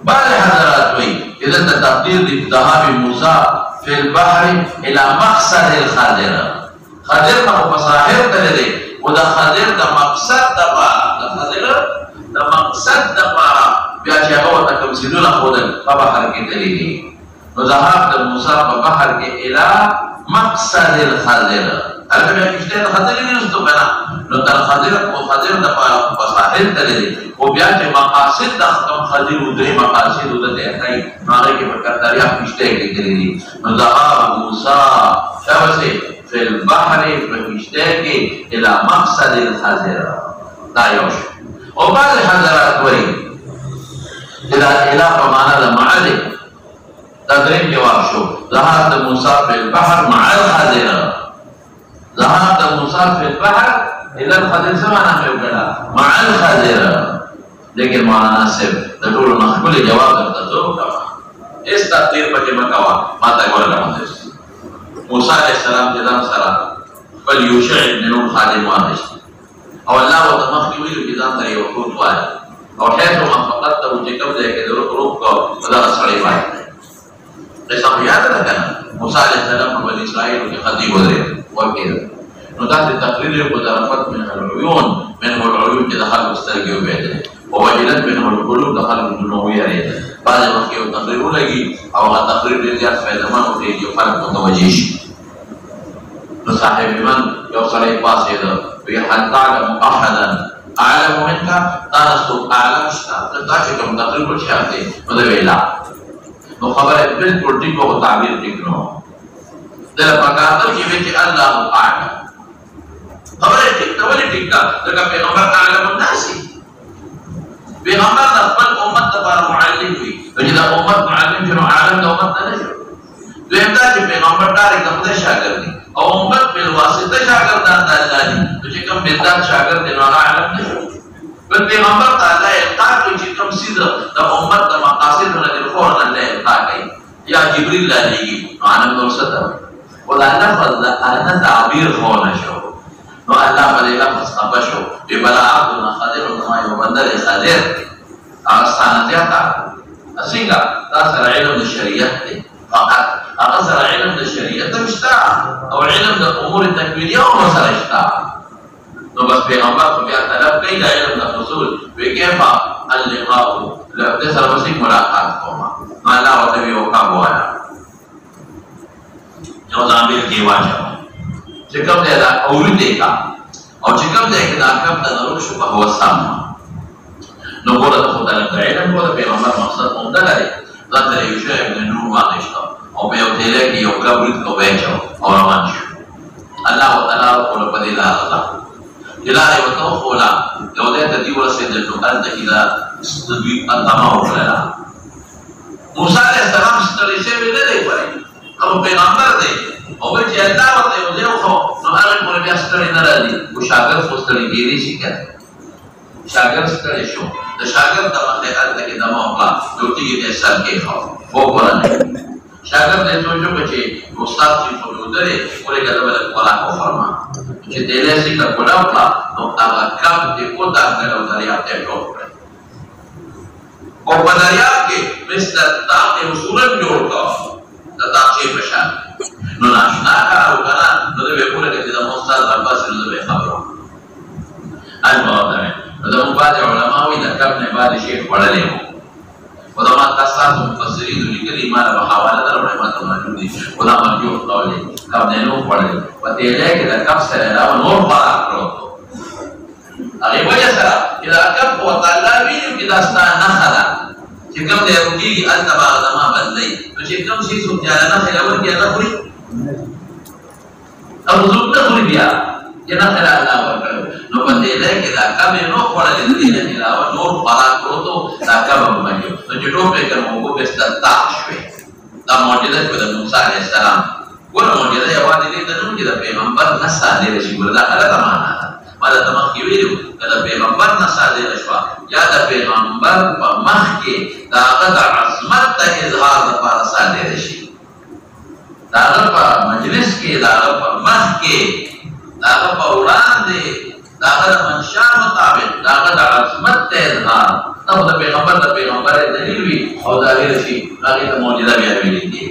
بعض حضرات وی اذا تقدیر دی ذهاب موسی فی البحر الى مقصد الخضر، خضر نو مساحر تللی و دا خضر دا مقصد دا پارا، دا خضر دا مقصد دا پارا بیا چه هوا تا کم سیدون خودن پا بحر کی تلیلی نو ذهاب دا موسی پا بحر کی الى مقصد الخضر. البته بیا کشته دا خضر نیستو کنا نو در خضر کو خضر دا پارا مساحر تللی و بیا چه مقاصد دا کم خضر و دری مقاصد و دا تیخنی ناغی که بکر دریاب کشته کی تلیلی نو ذهاب موسی شبسه فی البحر فکشته کی الى مقصد الخضر دا یوش. و بعض حضرات وی اذا الى فمانا دا معلی تدریم جواب شو ذهاب موسی فی البحر مع الخضر، ذهاب موسی فی البحر الى الخضر سمانا میں اکڑا مع الخضر. لیکن مولانا صاحب دا طول مخبول جواب کرتا ضرور کوا اس تقدیر پا جمع کوا ماتا گولا لمندس موسی علیہ السلام جدام سرا بل یوشع ابن نون خادم وانش او اللہ و تمخی ویلو جدام تری وقود وائی او حیث و منفقت تا وچے کم دے کے درو روح کو خدا سڑی بائی قصہ یاد رکھنا موسی علیہ السلام بنی اسرائیل کے خطیب ودرے وکیر نو تحت تقریر کو ظرفت من العیون من العیون کے دخل مسترگیو بیدے ووجدت منه القلوب دخل الجنوبية ريدا بعد ما كيو تقرير لگي او تقرير لزياد فيدمان وفيد يفرق متوجيش صاحب من يوصل إقباس هذا ويحل تعلم أحدا أعلم منك تانستو أعلم شتا تتاشكم تقرير الشيخ مدوي لا نو خبر بالکل ٹھیک ہو تعبیر ٹھیک نہ ہو دل پکاتر کی بیٹی اللہ اعلم خبر ٹھیک نہ ولی ٹھیک کا لگا پیغمبر تعلم الناس پیغمبر خپل امت لپاره معلم وي چې دا امت معلم شنو عالم د امت نه شو دویم دا چې پیغمبر دار کوم د شاګرد دي او امت په واسطه شاګردان د الله دي چې کوم بدعت شاګرد دی نو عالم نه شو بل پیغمبر تعالی القا کوي چې کوم سیده د امت د مقاصد نه د فور الله القا کوي یا جبريل علیه عالم نو ستو ولا لفظ انا تعبیر خو نه شو نو الله باندې لفظ خبشو دی بلا عبدنا خضر وما يبدل خضر اغسطانا زیادا اسنگا تاثر علم دا شریعت دی فقط اغسر علم دا شریعت مشتا او علم دا امور تکویلیه و مصر اشتا نو بس پیغمبر کو بیا طلب کئی دا علم دا حصول وکیفا اللقاء لابتسر مسیح ملاقات کوما نو اللہ وطبی وقابو آیا جو زامبیر کی واجب چکم دے دا اولی دیکھا اور چکم دے کہ دا کم دا نروشو پا ہوا سامنا نو بولا دا خود علم دا علم بولا پیغمبر مقصد عمدہ لرے ذات در یوشع ابن نون واقشتا اور پہ اتیلے کی یو قبرت کو بیچو اور امان شو اللہ و تعالیٰ قولا پا دیلا اللہ جلالے و تو قولا یو دیتا دیولا سیدل نقل دا کدا استدوی اتماو قللا موسیٰ علیہ السلام ستری سے بھی دے پڑے اب پیغمبر دے اور بچے اللہ وقت ہے مجھے خو نو آرک مولا بیا ستری نرازی وہ شاگر خو ستری گیری سی کہتے شاگر ستری شو دا شاگر دا مخی اللہ کی دماغ کا جو تیگی دے سال کے خواہ وہ بولا نہیں شاگر دے سوچو بچے استاد چی سوچو درے پورے کا دبل کولا کو فرما بچے دیلے سی کا کولا اپلا نو آگا کم دے کو دار کرو دریاب تے ٹوٹ پڑے اور بدریاب کے مثل تاقی صورت جوڑ کا تاقی پشان نو ناشنا کارو کنا نو دے بے پورے کسی دا مستاد ربا سے نو دے بے خبرو آج مواد ہے نو دا مباد علماءوی دا کب نے بعد شیخ پڑھ لے ہو و دا مات قصاص و مفسرین و لکلی مالا بحاوالا در و رحمت موجود دی و دا مرجوع قولے کب نے نو پڑھ لے و تیلے کہ دا کب سے علاوہ نور پڑھا کرو تو اگه وجه سره اذا کب و تعالی ویلو چې دا ستان نه خلا چې کوم دې روټي انت باغ دما بدلی نو چې کوم شي سو تعالی نه خلا ور کې نه خوري او زو نه خوري بیا چې نه خلا الله ورکړو نو پدې ده کې دا کب نو خورل دې نه علاوه نور پارا کړو ته دا کب باندې نو چې ټوپه کوم وګ بستتا شوي دا معجزه په موسی عليه السلام ګور معجزه یوازې دې ته نو چې د پیغمبر نه ساده شي وردا هغه معنا مالا تمخ کی ویلو کہ دا پیغمبر نہ صادق اشوا یا دا پیغمبر پا مخ کے دا غد عظمت تا اظہار دا پارا صادق شی دا غد پا مجلس کے دا غد پا مخ کے دا غد پا اوران دے دا غد منشاء مطابق دا غد عظمت تا اظہار دا خو د پیغمبر دلیل وي او د هغې رشي هغې ته معجزه بیا ویلې کېږي.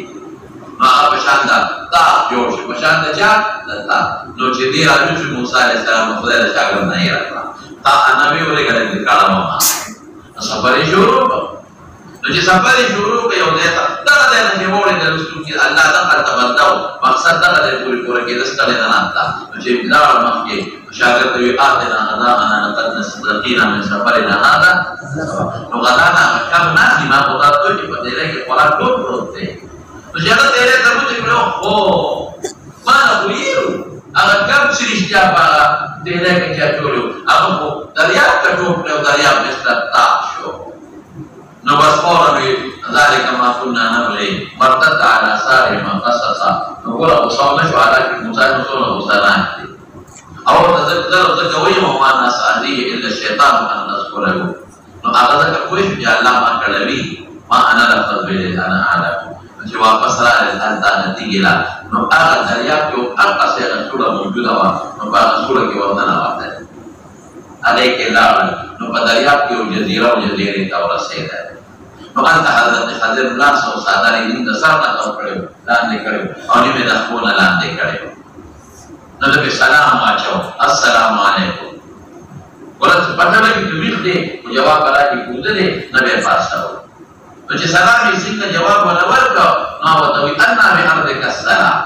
نو هغه په شان د تاق جوړ شو، په شان د چا د تاق. نو چې دې راجو شو موسی علیه السلام نو خدای د شاګرد نه یې راکړه تا نوې ولېږله چې کاڼه وما نو سفر یې شروع کړ. نو چې سفر یې شروع کړ یو ځای ته دغه ځای نه چې وړې د رسول کې الله دغه ته بنده و مقصد دغه دی پورې کېده ستړی نه ناسته. نو چې لاړ مخکې شاګرد ته وایي آتنا غداءنا لقد لقینا من سفرنا هذا. نو غدا نه هغه کم ناست دي ما خو تا ته چې په ډېری کې خوراک ټول پروت دی. نو چې هغه ډېری ته وچې کړو هو ما نه پوهېږو هغه کم چې رښتیا په هغه ډېری کې چې اچولي وو هغه خو دریاب ته ټوپ کړی او دریاب بېرته تاق شو. نو بس فورا وی ذالک ما كنا نبغي مرتد على آثارهم قصصا. نو ګوره غوسه ونه شو حالانکې موسی نو څومره غوسه ناک دی او ورته ځکه وایي وما نسأليه الا الشیطان ان نذکره. نو هغه ځکه پوه شو چې الله ما کړوي ما انا لفظ انا اعلم. چې واپس راغی هلته نتیږې نو هغه دریاب کې هغسې هغه سوړه موجوده وه. نو په هغه سوړه کې ورننوتل هغې کې لاړل. نو په دریاب کې یو جزیره و جزیرې ته ورسېدل. نو هلته حضرت خضر لاس او څادر یې د سر نه کم کړی و لاندې کړی و او نیم یې د خپو نه لاندې کړی و. نو ده پې سلام واچو السلام علیکم. ګوره چې پټه لګي چې ویښ دی خو جواب به راکړي کوده دی نه به یې پاڅوي. نو چې سلام یې څنګه جواب ونه ورکړه نو هغه ورته وایي انا بحمدک السلام.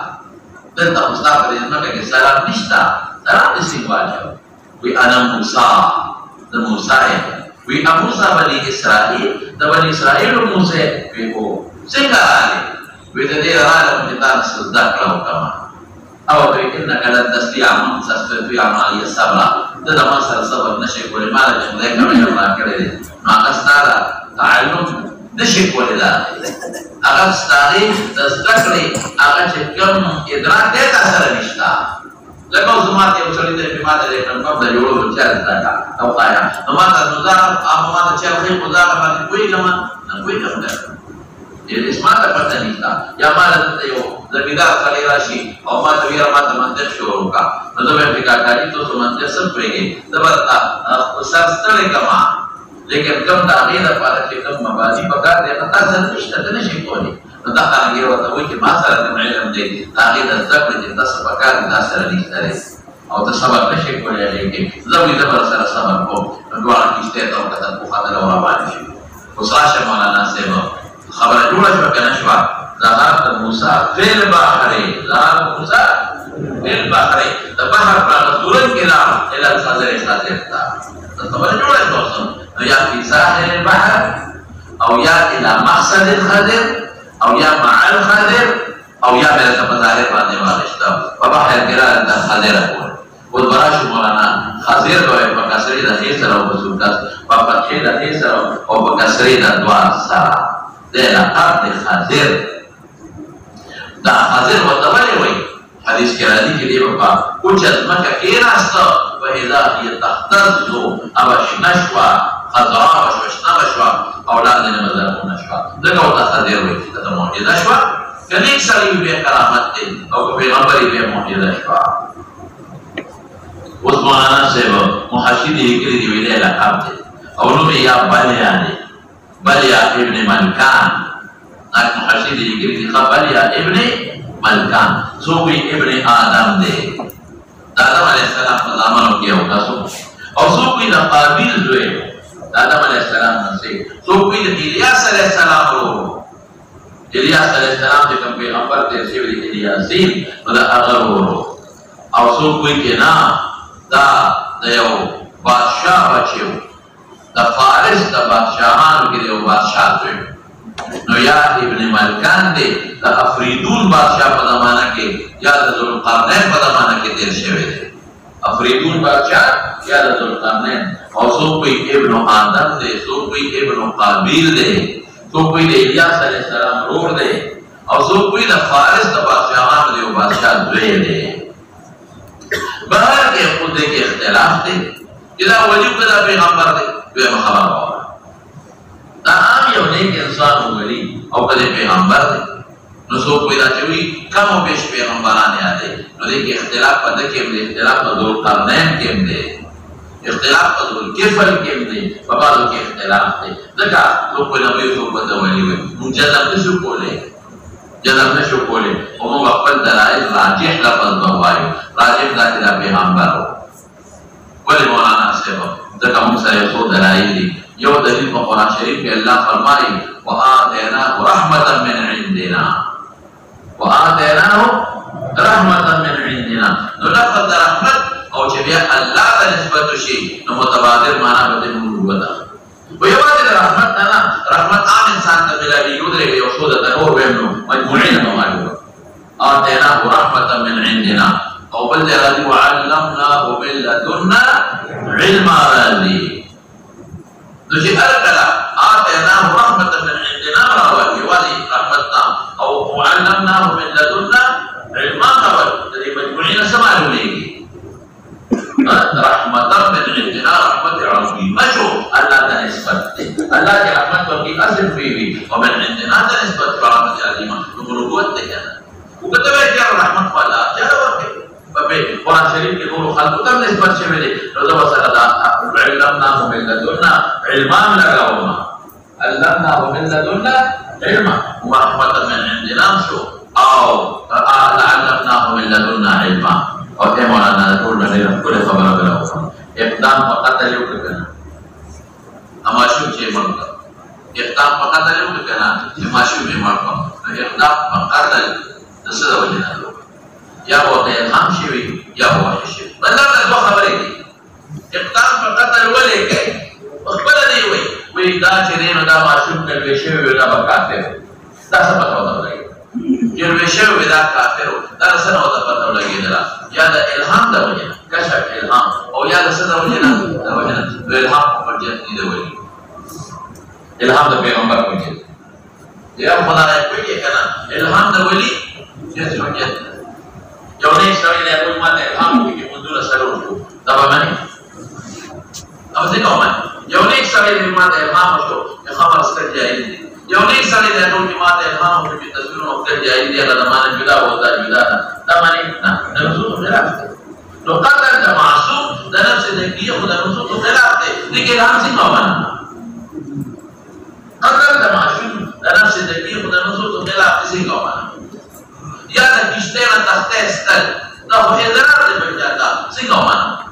دلته خو ستا په دې ځمکه کې سلام نشته سلام دې څنګه واچوه. وایي انا موسی د موسی یم. وی موسی بني اسرائیل د بني اسرائیل موسی وی هو څنګه راغلی. وی د دې راغلم چې تا نه څه زده کړه وکړم او ته انک لن تستطيع ان تستطيع معي صبرا. ته د ما سره صبر نشي کولی ما له چې خدای کومې راکړی دی نو هغه ستا د تعلم نشي کولی دا هغه ستا د زده کړې هغه چې کوم ادراک دی تا سره نشته. لکه اوس ما ته یو سړي دی چې ما ته د کمکم د جوړولو چل زده کړه او خایا نو ما ته نو هغه ما ته چل ښایي خو زه هغه باندې پوهېږم نه پوهېږم یعنې ما ته پته نشته. یا ما له دلته یو زمیندار سړی راشي او ما ته ویره ما ته منطق شروع وکړه نو زه به یم چې کاکا جي ته اوس منطق څه پوهېږې زه به درته سر ستړی کړم لیکن کوم د هغې دپاره چې کوم مبادي پکار دی هغه تا سره نشته ته نشي کولی. نو دا خلک یې ورته وایي چې ما سره کوم علم دی د هغې د زده کړې چې تا څه پکار دي تا سره نشته دی او ته صبر نشي کولی هغې کې. زه وایي زه به سره صبر کوم. نو دواړه کښتۍ ته وکتل وخوتل او روانې شي. اوس راشه مولانا صاحب خبره جوړه شوه که نه شوه. ذهب موسی فی البحر ذهب موسی فی البحر د بحر په هغه صورت کې لاړ الی الخضر خضر ته. دا خبره جوړه شوه اوس نو یا فی ساحل البحر او یا الی مقصد الخضر او یا مع الخضر او یا بیا ته په ظاهر باندې واغېسته په بحر کې راغله د خضره کول. اوس به راشو مولانا خضر به وایي په کسرې د ښې سره او په سکت په فتحې د ښې سره او په کسرې د دوه سره دی لقب د خضر. دا خضر ورته ولې وایي حدیث کې راځي چې دی به په اوچه ځمکه کېناسته فاذا هي تهتز او شنه شوه خضرا به شوه شنه به شوه او لاندې نه به زرغونه شوه ځکه ورته خضر وایي چې ته معجزه شوه که نیک سړی وي بیا کرامت دی او که پیغمبر یې بیا معجزه شوه. اوس مولانا صاحب محشي دې لیکلي دي ویلی لقب دی او نوم یې یا بلیا دی بلیا ابن ملکان. محشي دې لیکلي دي ښه بلیا ابن ملکان څوک وایي ابن آدم دی د آدم علیه السلام په زامنو کې یو کس او څوک وایي د قابیل زوی د آدم علیه السلام نه څوک وایي د الیاس علیه السلام ورور الیاس علیه السلام چې کوم پیغمبر تېر شوي دی الیاسین نو د هغه ورور او څوک وایي چې نه دا د یو بادشاه بچی و د فارس د بادشاهانو کې د یو بادشاه زوی نو یا ابن ملکان دی د افریدون بادشاه په زمانه کې یا د ذوالقرنین په زمانه کې تېر شوی دی. افریدون بادشاه یا د ذوالقرنین او څوک وایي ابن آدم دی څوک وایي ابن قابیل دی څوک وایي د الیاس علیه السلام ورور دی او څوک وایي د فارس د بادشاهانو د یو بادشاه زوی دی. بهر کې خو دې کې اختلاف دی چې دا وجب که دا پیغمبر دی دویمه خبره واوره دا عام یو نیک انسان وګړي او که دې پیغمبر دی نو څوک وایي دا چې وایي کم و بیش پیغمبران یادوي نو دې کې اختلاف په ده کې هم دی اختلاف په ذوالقرنین کې هم دی اختلاف پدول کفل کم دی ببادو کی اختلاف دی دکا تو کوئی نبی تو بدولی ہوئی من جذب نشو کولے جذب نشو کولے ومو اقبل دلائل راجح لفظ بوائیو راجح دا جدا پیغامبر ہو ولی مولانا صاحب دکا مکسر خود دلائل دی یو دلیل میں قرآن شریف کے اللہ فرمائی وآتیناہ رحمتا من عندنا وآتیناہ رحمتا من عندنا نو لفظ رحمت او چې بیا الله ته نسبت شي نو متبادر معنا به نبوت ده ویواز رحمت نه رحمت عام انسان ته ملایي یو درې یو څو د نور وینو مجموعین نو معلومه آتیناه رحمتا من عندنا او بل الذي وعلمناه من لدنا علما راضي نو چې ارکلا آتیناه رحمتا من عندنا راوي وادي رحمتنا او وعلمناه من لدنا علما راوي دې مجموعین سمالو لګي رحمتا من عندنا رحمت عظیمہ جو اللہ کا نسبت اللہ کی رحمت کی اصل فیوی ومن عندنا کا نسبت رحمت عظیمہ نبوت دے جانا وہ کہتے ہیں کیا رحمت والا کیا رہے بابے قرآن شریف کے نور خلق تم نسبت سے میرے رضا و صلی علمناه من لدنا علما لگا ہونا علمناه من لدنا علما رحمتا من عندنا شو او علمناه من لدنا علما اور اے مولانا کول باندې کول خبره غواړم اقدام په قتل یو کړه اماشو چې مونږ اقدام په قتل یو کړه چې ماشو به مونږ اقدام په قتل د څه ډول نه یا وته الهام شي یا وحی شي بلنه څه خبره دي اقدام په قتل ولې کوي خبره دی وي دا چې نه دا ماشو کړي شي ولا وکاته دا څه پته وته جرویشه ودا کافر دا سره ودا پته لګیدلا یا د الهام د وجه کشف الهام او یا د سره وجه نه د وجه د الهام په وجه دی وی الهام د پیغمبر په وجه یا خدای په کې کنه الهام د ولی چې وجه یو نه سړی له کوم ماته الهام کې منځور سره وشو دا باندې او څه کومه یو نه سړی له ماته الهام وشو خبر ستل جایز دی یو نه سړی له ټول جماعت الهام او په تصویر او ستل جایز دی دا معنی جدا ودا جدا دا معنی نه رسول خلاف نو قتل د معصوم د نفس ذکیه خدا رسول خلاف دی لیکن هم څنګه وانه قتل د معصوم د نفس ذکیه خدا رسول خلاف دی څنګه وانه یا د کشته نه تخته استل دا خو اضرار دی بچاتا څنګه وانه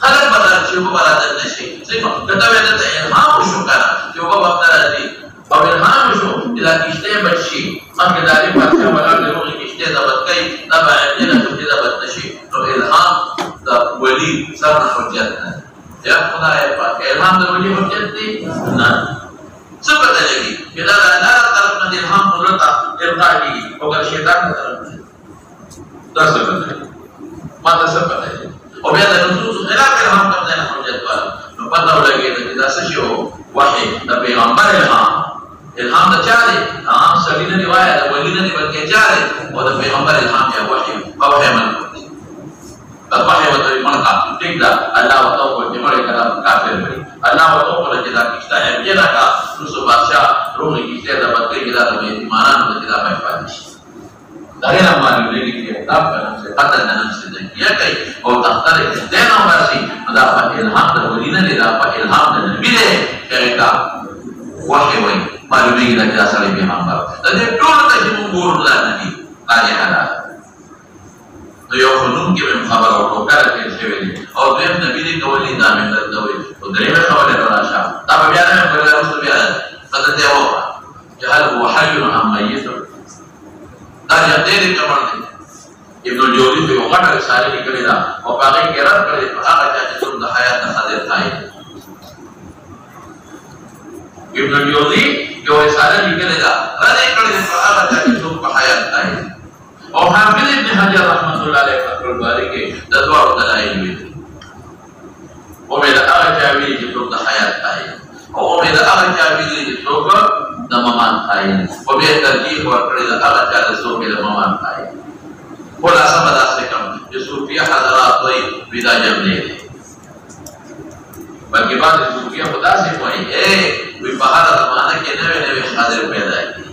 خلق بدل چې په برادر نشي څنګه کته وې ته الهام وشو کنه چې په وخت راځي او الهام وشو چې کشته بچي څنګه داري پاتې ولا له کشته د بدکای دا باندې نه چې دا بد نشي نو الهام د ولی سره حجت نه یا خدای پاک الهام د ولی حجت دی نه څه پته لګي چې دا الله طرف نه الهام قدرت القا کی او شیطان طرف نه دا څه پته ما څه پته او بیا د نصوص خلاف الهام کوم نه حجت والا نو پته ولګي چې دا څه شو وحی د پیغمبر الهام د چاره عام سړي نه روایت د ولی نه بلکې چاره او د پیغمبر الهام یا وحی او وحی من وحی وته منقا ټیک دا الله وتعالى کو جمع کړه کافر وي الله وتعالى چې دا کیسه ہے جنا کا رسول بادشاہ روح کیسه دا بدکې کې دا د ایمانانو د کتاب پاتې شي دا نه معلوم دی چې کتاب په نفس قتل د نفس ذکیه کوي او تختار دین او راسي دا په الهام د ولی نه دا په الهام د نبی دی دا وحی وي معلومی دا چې اصل پیغمبر دا دې ټول ته چې موږ ګورو دا نبی قاضي حالات نو یو فنون کې به خبر او ټوکر کې شوی دی او دیم نبی دې کولی دا مې درته وي او درې خبره راشه دا بیا نه په رسول بیا قد ته و جهل هو حي ام ميت دا دې کمر دی ابن الجوزی په وغټه رساله کې کړی دا او هغه کې رد کړی په هغه چې د حیات نه حاضر تای ابن الجوزی جو رساله لیکلی دا رد کړی په هغه چې د حیات تای او حافظ ابن حجر رحمت الله علیه فتح الباری کې د دوه دلایل وی او مې دا هغه چاوی چې څوک د حیات تای او مې دا هغه چاوی چې څوک د ممان تای او به ترجیح ورکړي دا هغه چا چې څوک د ممان تای خلاصہ بتا سکم جو صوفیہ حضرات وہی ودا جب دے دے بلکہ بعد صوفیہ خدا سے کوئی ہے کوئی بہار زمانہ کے نوے نوے حاضر پیدا کی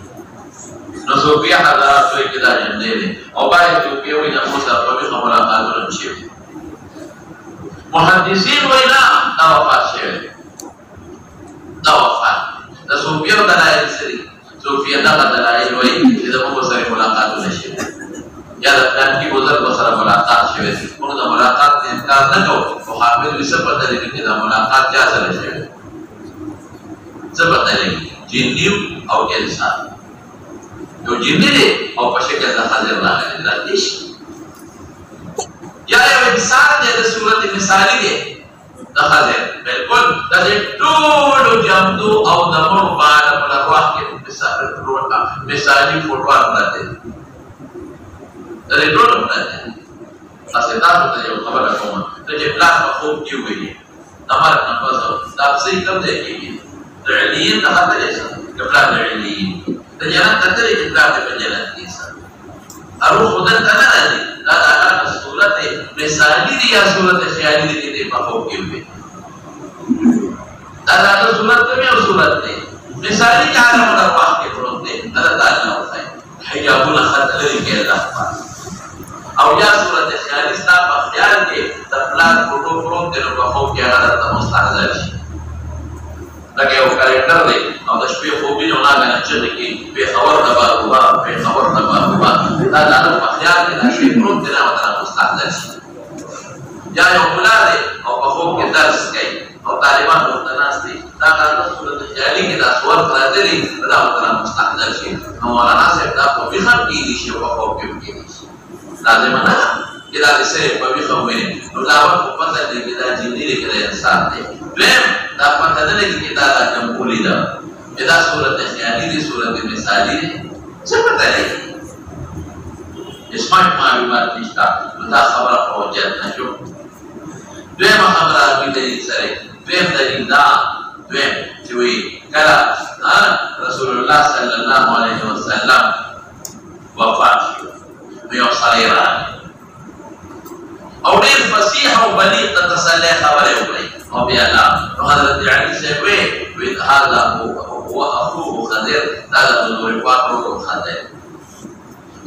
نو صوفیہ حضرات وہی ودا جب دے دے اور بعد صوفیہ وہی نموسا پبی خبرہ قادر انشیو محدثین وینا دا وفات شوی دا وفات دا صوفیو دلائل سری صوفیه دا دلائل وی چې زموږ سره ملاقاتونه شوي یا د پلان کې بزرګ سره ملاقات شوی موږ د ملاقات انکار نه کوو خو حافظ وي څه پته لګي چې دا ملاقات چا سره شوی څه پته لګي جنیو او انسان یو جنی دی او په شکل د حاضر راغلی دا دیش یا یو انسان دی د صورت مثالی دی د حاضر بالکل د ټولو جمدو او د مړو باندې په ارواح کې مثالی فوټو راځي د ټولو راځي تاسو ته یو خبره کوم چې پلاس په خوب کې وایي امر نه پاسو تاسو یې کوم دی کې د علیین د حاضر یې کپلا د علیین د جنت تدري چې پلاس په جنت کې ارو خدای ته نه راځي دا د صورت مثالی دی یا صورت خیالی دی چې په خوب کې وي دا د صورت ته یو صورت دی مثالی چې عالم الارواح کې پروت دی دا تعالی نو ځای حجابونه خطر لري کې الله او یا صورت خیالی ستا په خیال کې د پلان فوټو پروت دی نو په خوب کې هغه ته مستحضر شي لکه یو کاریکټر دی او د شپې خوبونه نه غواړي چې په خبر نه بابا په خبر نه بابا دا د په خیال کې د شپې پروت دی نو ته مستحضر شي یا یو بلاره او په خوب کې درس کوي او طالبان ورته ناست دي دا کار د صورت خیالي کې دا صور راځي دا ورته مستحضر شي نو مولانا صاحب دا په ویښه کې دي چې په خوب کې کېږي لازم نه چې دا سره په ویښه وي نو دا په پته دی چې دا جنې لري کې انسان دی دیم دا پته نه لګي چې دا کومولي ده دا صورت خیالي دي صورت مثالي دي څه پته لګي اسمعت معلومات نشته دا خبره اوجت نه شو دویم خبره کې دلیل سره دویم دلیل دا دویم چې وی کله رسول الله صلی الله علیه وسلم وفات شو یو سړی راغی او ډېر فصیح او بلیغ د تسلی خبرې وکړې او بیا حضرت علي صاحب وی هذا هو اخوه خضر دا د حضور پاک ورو خضر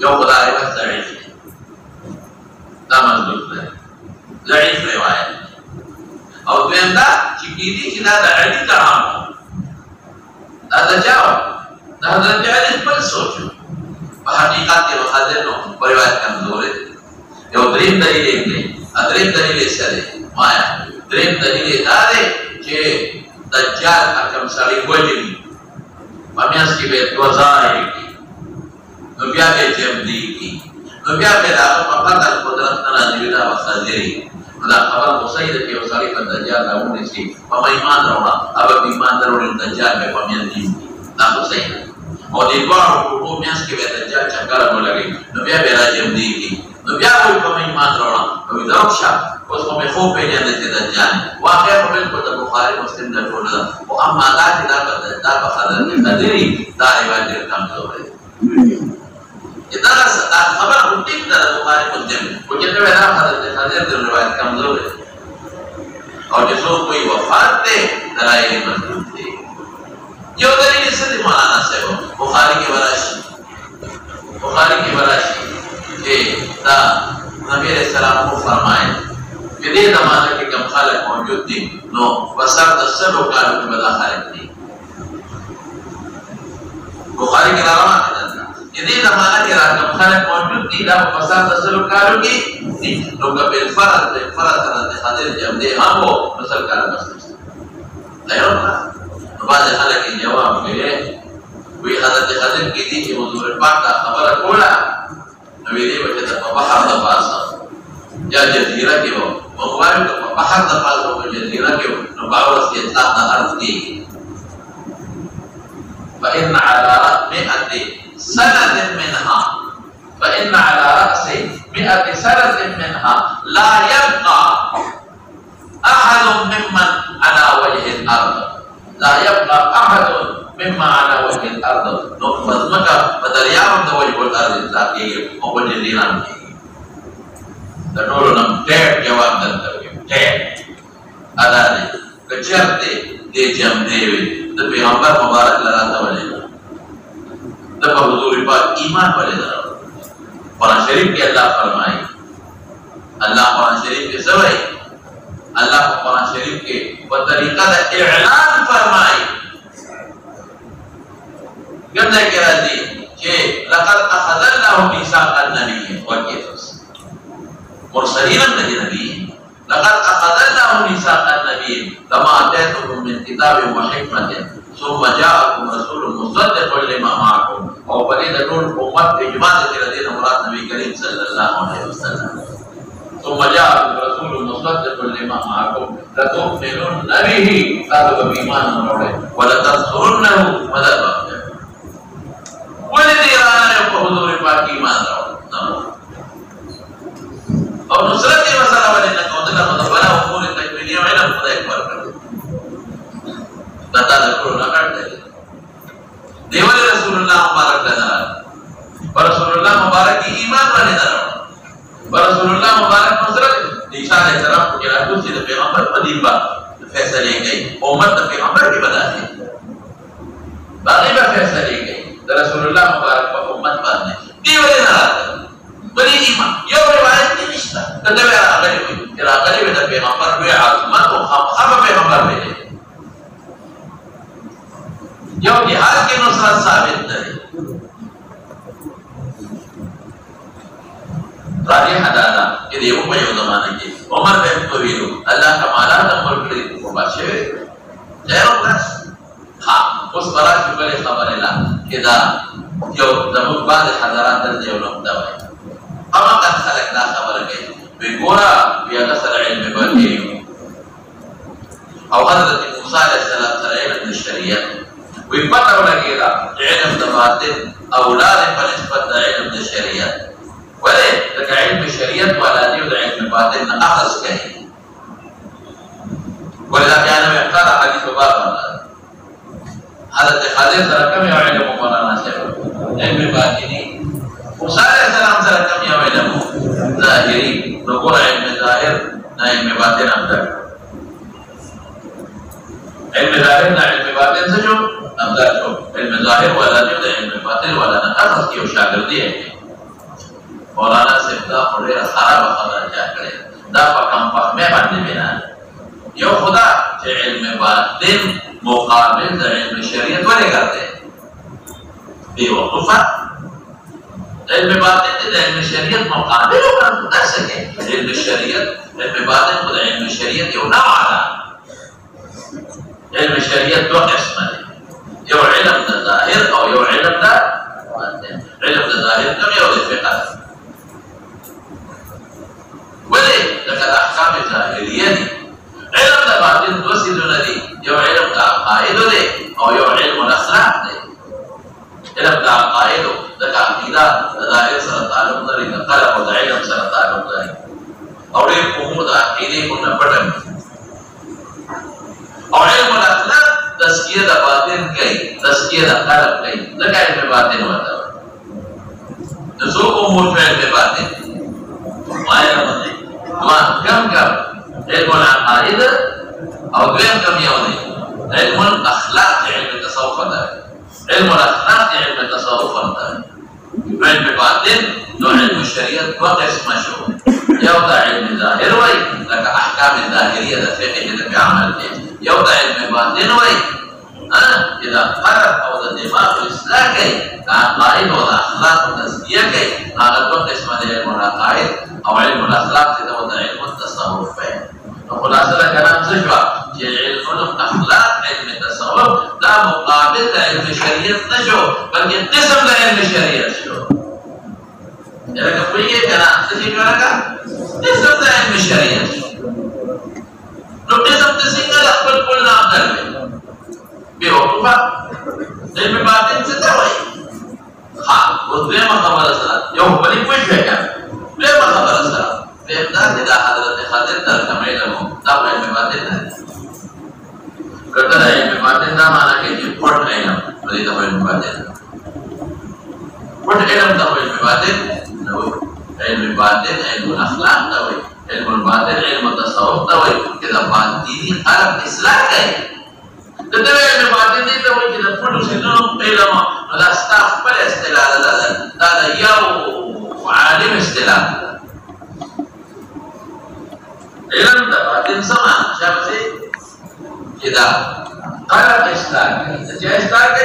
یو خدای روایت ضعیف دی دا مضبوط دی ضعیف روایت او دویم دا چې کېدي چې دا د علي کلام دا د چا د حضرت علي خپل سوچ په حقیقت کې خضر نو روایت کمزورې دی یو دریم دلیل یې دی دریم دلیل یې څه دی وایا دریم دلیل یې دا دی چې دجال کوم سړی وجلي په میاشت کې به دوزارې نو بیا به جمدی کی نو بیا به دا په قدر قدرت نه راځي دا وسایي دا خبر مصید کې او سړی په دجال راوړي شي په ایمان راوړه او په ایمان راوړي دجال به په میان دي دا وسایي او دې په میاشت کې به دجال چکر ولګي نو بیا به راځي کی نو بیا په ایمان راوړه او دا ښه اوس په خو په یاد دې دجال واقع په بالکل د بخاری مسلم نه ټول او اما دا چې دا په خبره نه تدری دا روایت کمزور دی دا خبر ټیک ده بخاری مسلم او چې دا حضرت حاضر د روایت کمزور دی او چې څوک کوئی وفات ده دلایل مضبوط دي یو دلیل څه دی مولانا صاحب بخاری کې وراشي چې دا نبی علیہ السلام کو فرمائے کہ دې زمانہ کې کوم خلق موجود دي نو وسر د سلو کارو کې بلا خالق دي بخاری کې روانه ده چې دې زمانہ کې کوم خلق موجود دي دا وسر د سلو کارو کې دي نو کبه فرض سره د حاضر جام دي هغه مسل کار مسل نه یو نو بعد خلک جواب کړي وی حضرت حاضر کې دي چې حضور پاک دا خبره کوله نو دې وجه ته په بحر د پاسه یا جزیره کې وو مغوارو په بحر د پاسه په جزیره کې نو باور سي اطلاق د ارض کې فإن على رأس 100 سنة منها فإن على رأس 100 سنة منها لا يبقى أحد ممن على وجه الأرض لا يبقى أحد مما على وجه الأرض نو فزمکا بدریاو د وجه الأرض ذاتي او جزیران کې د ټولو نم ټیټ جواب درته ټیټ ادا دي کچرته دې جام دی د پیغمبر مبارک لراته ولې د حضور پاک ایمان ولې درو قرآن شریف کې الله فرمایي الله قرآن شریف کې سوي اللہ کو قرآن شریف کے بطریقہ دا اعلان فرمائی گندہ کے رضی کہ لقد اخذ اللہ میثاق النبی وکیتوس مرسلین النبی لقد اخذ اللہ میثاق النبی لما آتیتکم من کتاب و حکمت ثم جاءکم رسول مصدق لما معکم اور بلید نور امت اجماع کے رضی مراد نبی کریم صلی اللہ علیہ وسلم ثم جاءكم رسول مصدق لما معكم لتؤمنن به قالوا بإيمان ولتنصرنه مدد والذي رانا يقول حضور پاک ایمان راو اور نصرت مسئلہ ولنا قدنا مدبرہ امور تکمیلیہ علم خدا اکبر کر دتا ذکر نہ کرتے دیوال رسول اللہ مبارک لنا رسول اللہ مبارک کی ایمان والے نہ رسول اللہ مبارک نصرت عیسیٰ علیہ السلام کو کہا تو سے پیغمبر مدیبہ فیصلے گئی امت پیغمبر کی بنا ہے باقی با فیصلے گئی رسول اللہ مبارک کو امت باندھنے دیوالے نہ آتا بلی ایمان یہ روایت نہیں نشتا تدوی آگلی ہوئی کہ آگلی ہوئی پیغمبر ہوئی عظمت و خب پیغمبر ہوئی یہ جہاد کی نصرت ثابت ہے راجی حدادا کہ دیو کو یو زمانہ کی عمر بن طویلو اللہ کا مالات عمر کری کو بادشاہ خیر و نفس ہاں اس برا شکل خبر اللہ کہ دا جو زمون بعد حضرات در دیو نمتا ہوئے اما قد خلق دا خبر گئی بگورا بیا قصر علم باقی او حضرت موسیٰ علیہ السلام سر علم شریعت وی پتہ لگے دا علم دا باطن اولاد پر نسبت دا علم دا شریعت ولے لکہ علم شریعت والا دیو دا علم باطن نا اخذ کہیں ولذا کیا نمی اقتار حدیث و باب اللہ حضرت خالد سرکم یا علم مولانا سے علم باطنی موسیٰ علیہ السلام سرکم یا علم ظاہری نقول علم ظاہر نا علم باطن امدر علم ظاہر نا علم باطن سے جو امدر جو علم ظاہر والا دیو دا علم باطن والا نا اخذ کی و شاگردی ہے مولانا صاحب دا خودیر خراب خبر جا کرے دا پاکم فهمے بندے بنا یو خدا چے علم باطن مقابل دا علم شریعت والے کرتے بے وقفہ علم باطن دا علم شریعت مقابل ہو کر در سکے علم شریعت علم باطن خدا علم شریعت یو نوع آلا علم شریعت دو قسم ہے یو علم دا ظاہر او یو علم دا باطن علم دا ظاہر کم یو دا فقہ ولے لکہ احکام ظاہریہ دی علم دا باطن دو سیدون دی یو علم دا عقائد دے او یو علم الاخلاق دے علم دا عقائد دا عقیدہ دا ظاہر سر تعلق داری دا قلب دا علم سر تعلق داری اور ایک امور دا عقیدے کو نپٹن اور علم الاخلاق تزکیہ دا باطن کئی تزکیہ دا قلب کئی لکہ علم باطن ہوتا ہے نسو امور فی علم باطن مائے نمت کم کم علم العقائد او دویم کم یونی علم الاخلاق علم تصوف دار علم الاخلاق علم تصوف دار علم باطن نو علم الشریعت دو قسم شو یو دا علم ظاہر وی لکہ احکام ظاہریہ دا فقہ دا پی عمل دے یو دا علم باطن وی اذا قرب او دا دماغ اصلاح کئی عقائد او دا اخلاق و تزکیہ کئی آغا دو قسم دا علم العقائد او علم الاخلاق سے تو علم التصوف ہے تو خلاصہ کلام سجوا کہ علم الاخلاق علم التصوف دا مقابل دا علم شریعت نہ شو بلکہ قسم دا علم شریعت شو لیکن کوئی یہ کلام سجی جو رکھا قسم دا علم شریعت شو نو قسم تسنگل اخبر کل نام در میں بے وقفہ علم باطن سے تاوئی ہاں وہ دویم خبر اصلا یو بلی کوئی شکر لما خبر السلام بإمداد إلى حضرت خالد تركم علمه دام علم باطن ہے کرتا ہے علم باطن دا مانا کہ یہ پڑھ علم بلی دا علم باطن پڑھ علم دا علم باطن علم باطن علم الاخلاق دا علم الباطن علم التصوف دا کہ دا باطنی قلب اصلاح گئے کہتے ہیں علم باطن دی دا کہ دا پڑھ سنوں علم دا ستاف پر استلال دا یو عالم استلام علم دا باطن سمان شاب سے جدا قلب اصلاح کی جا اصلاح کی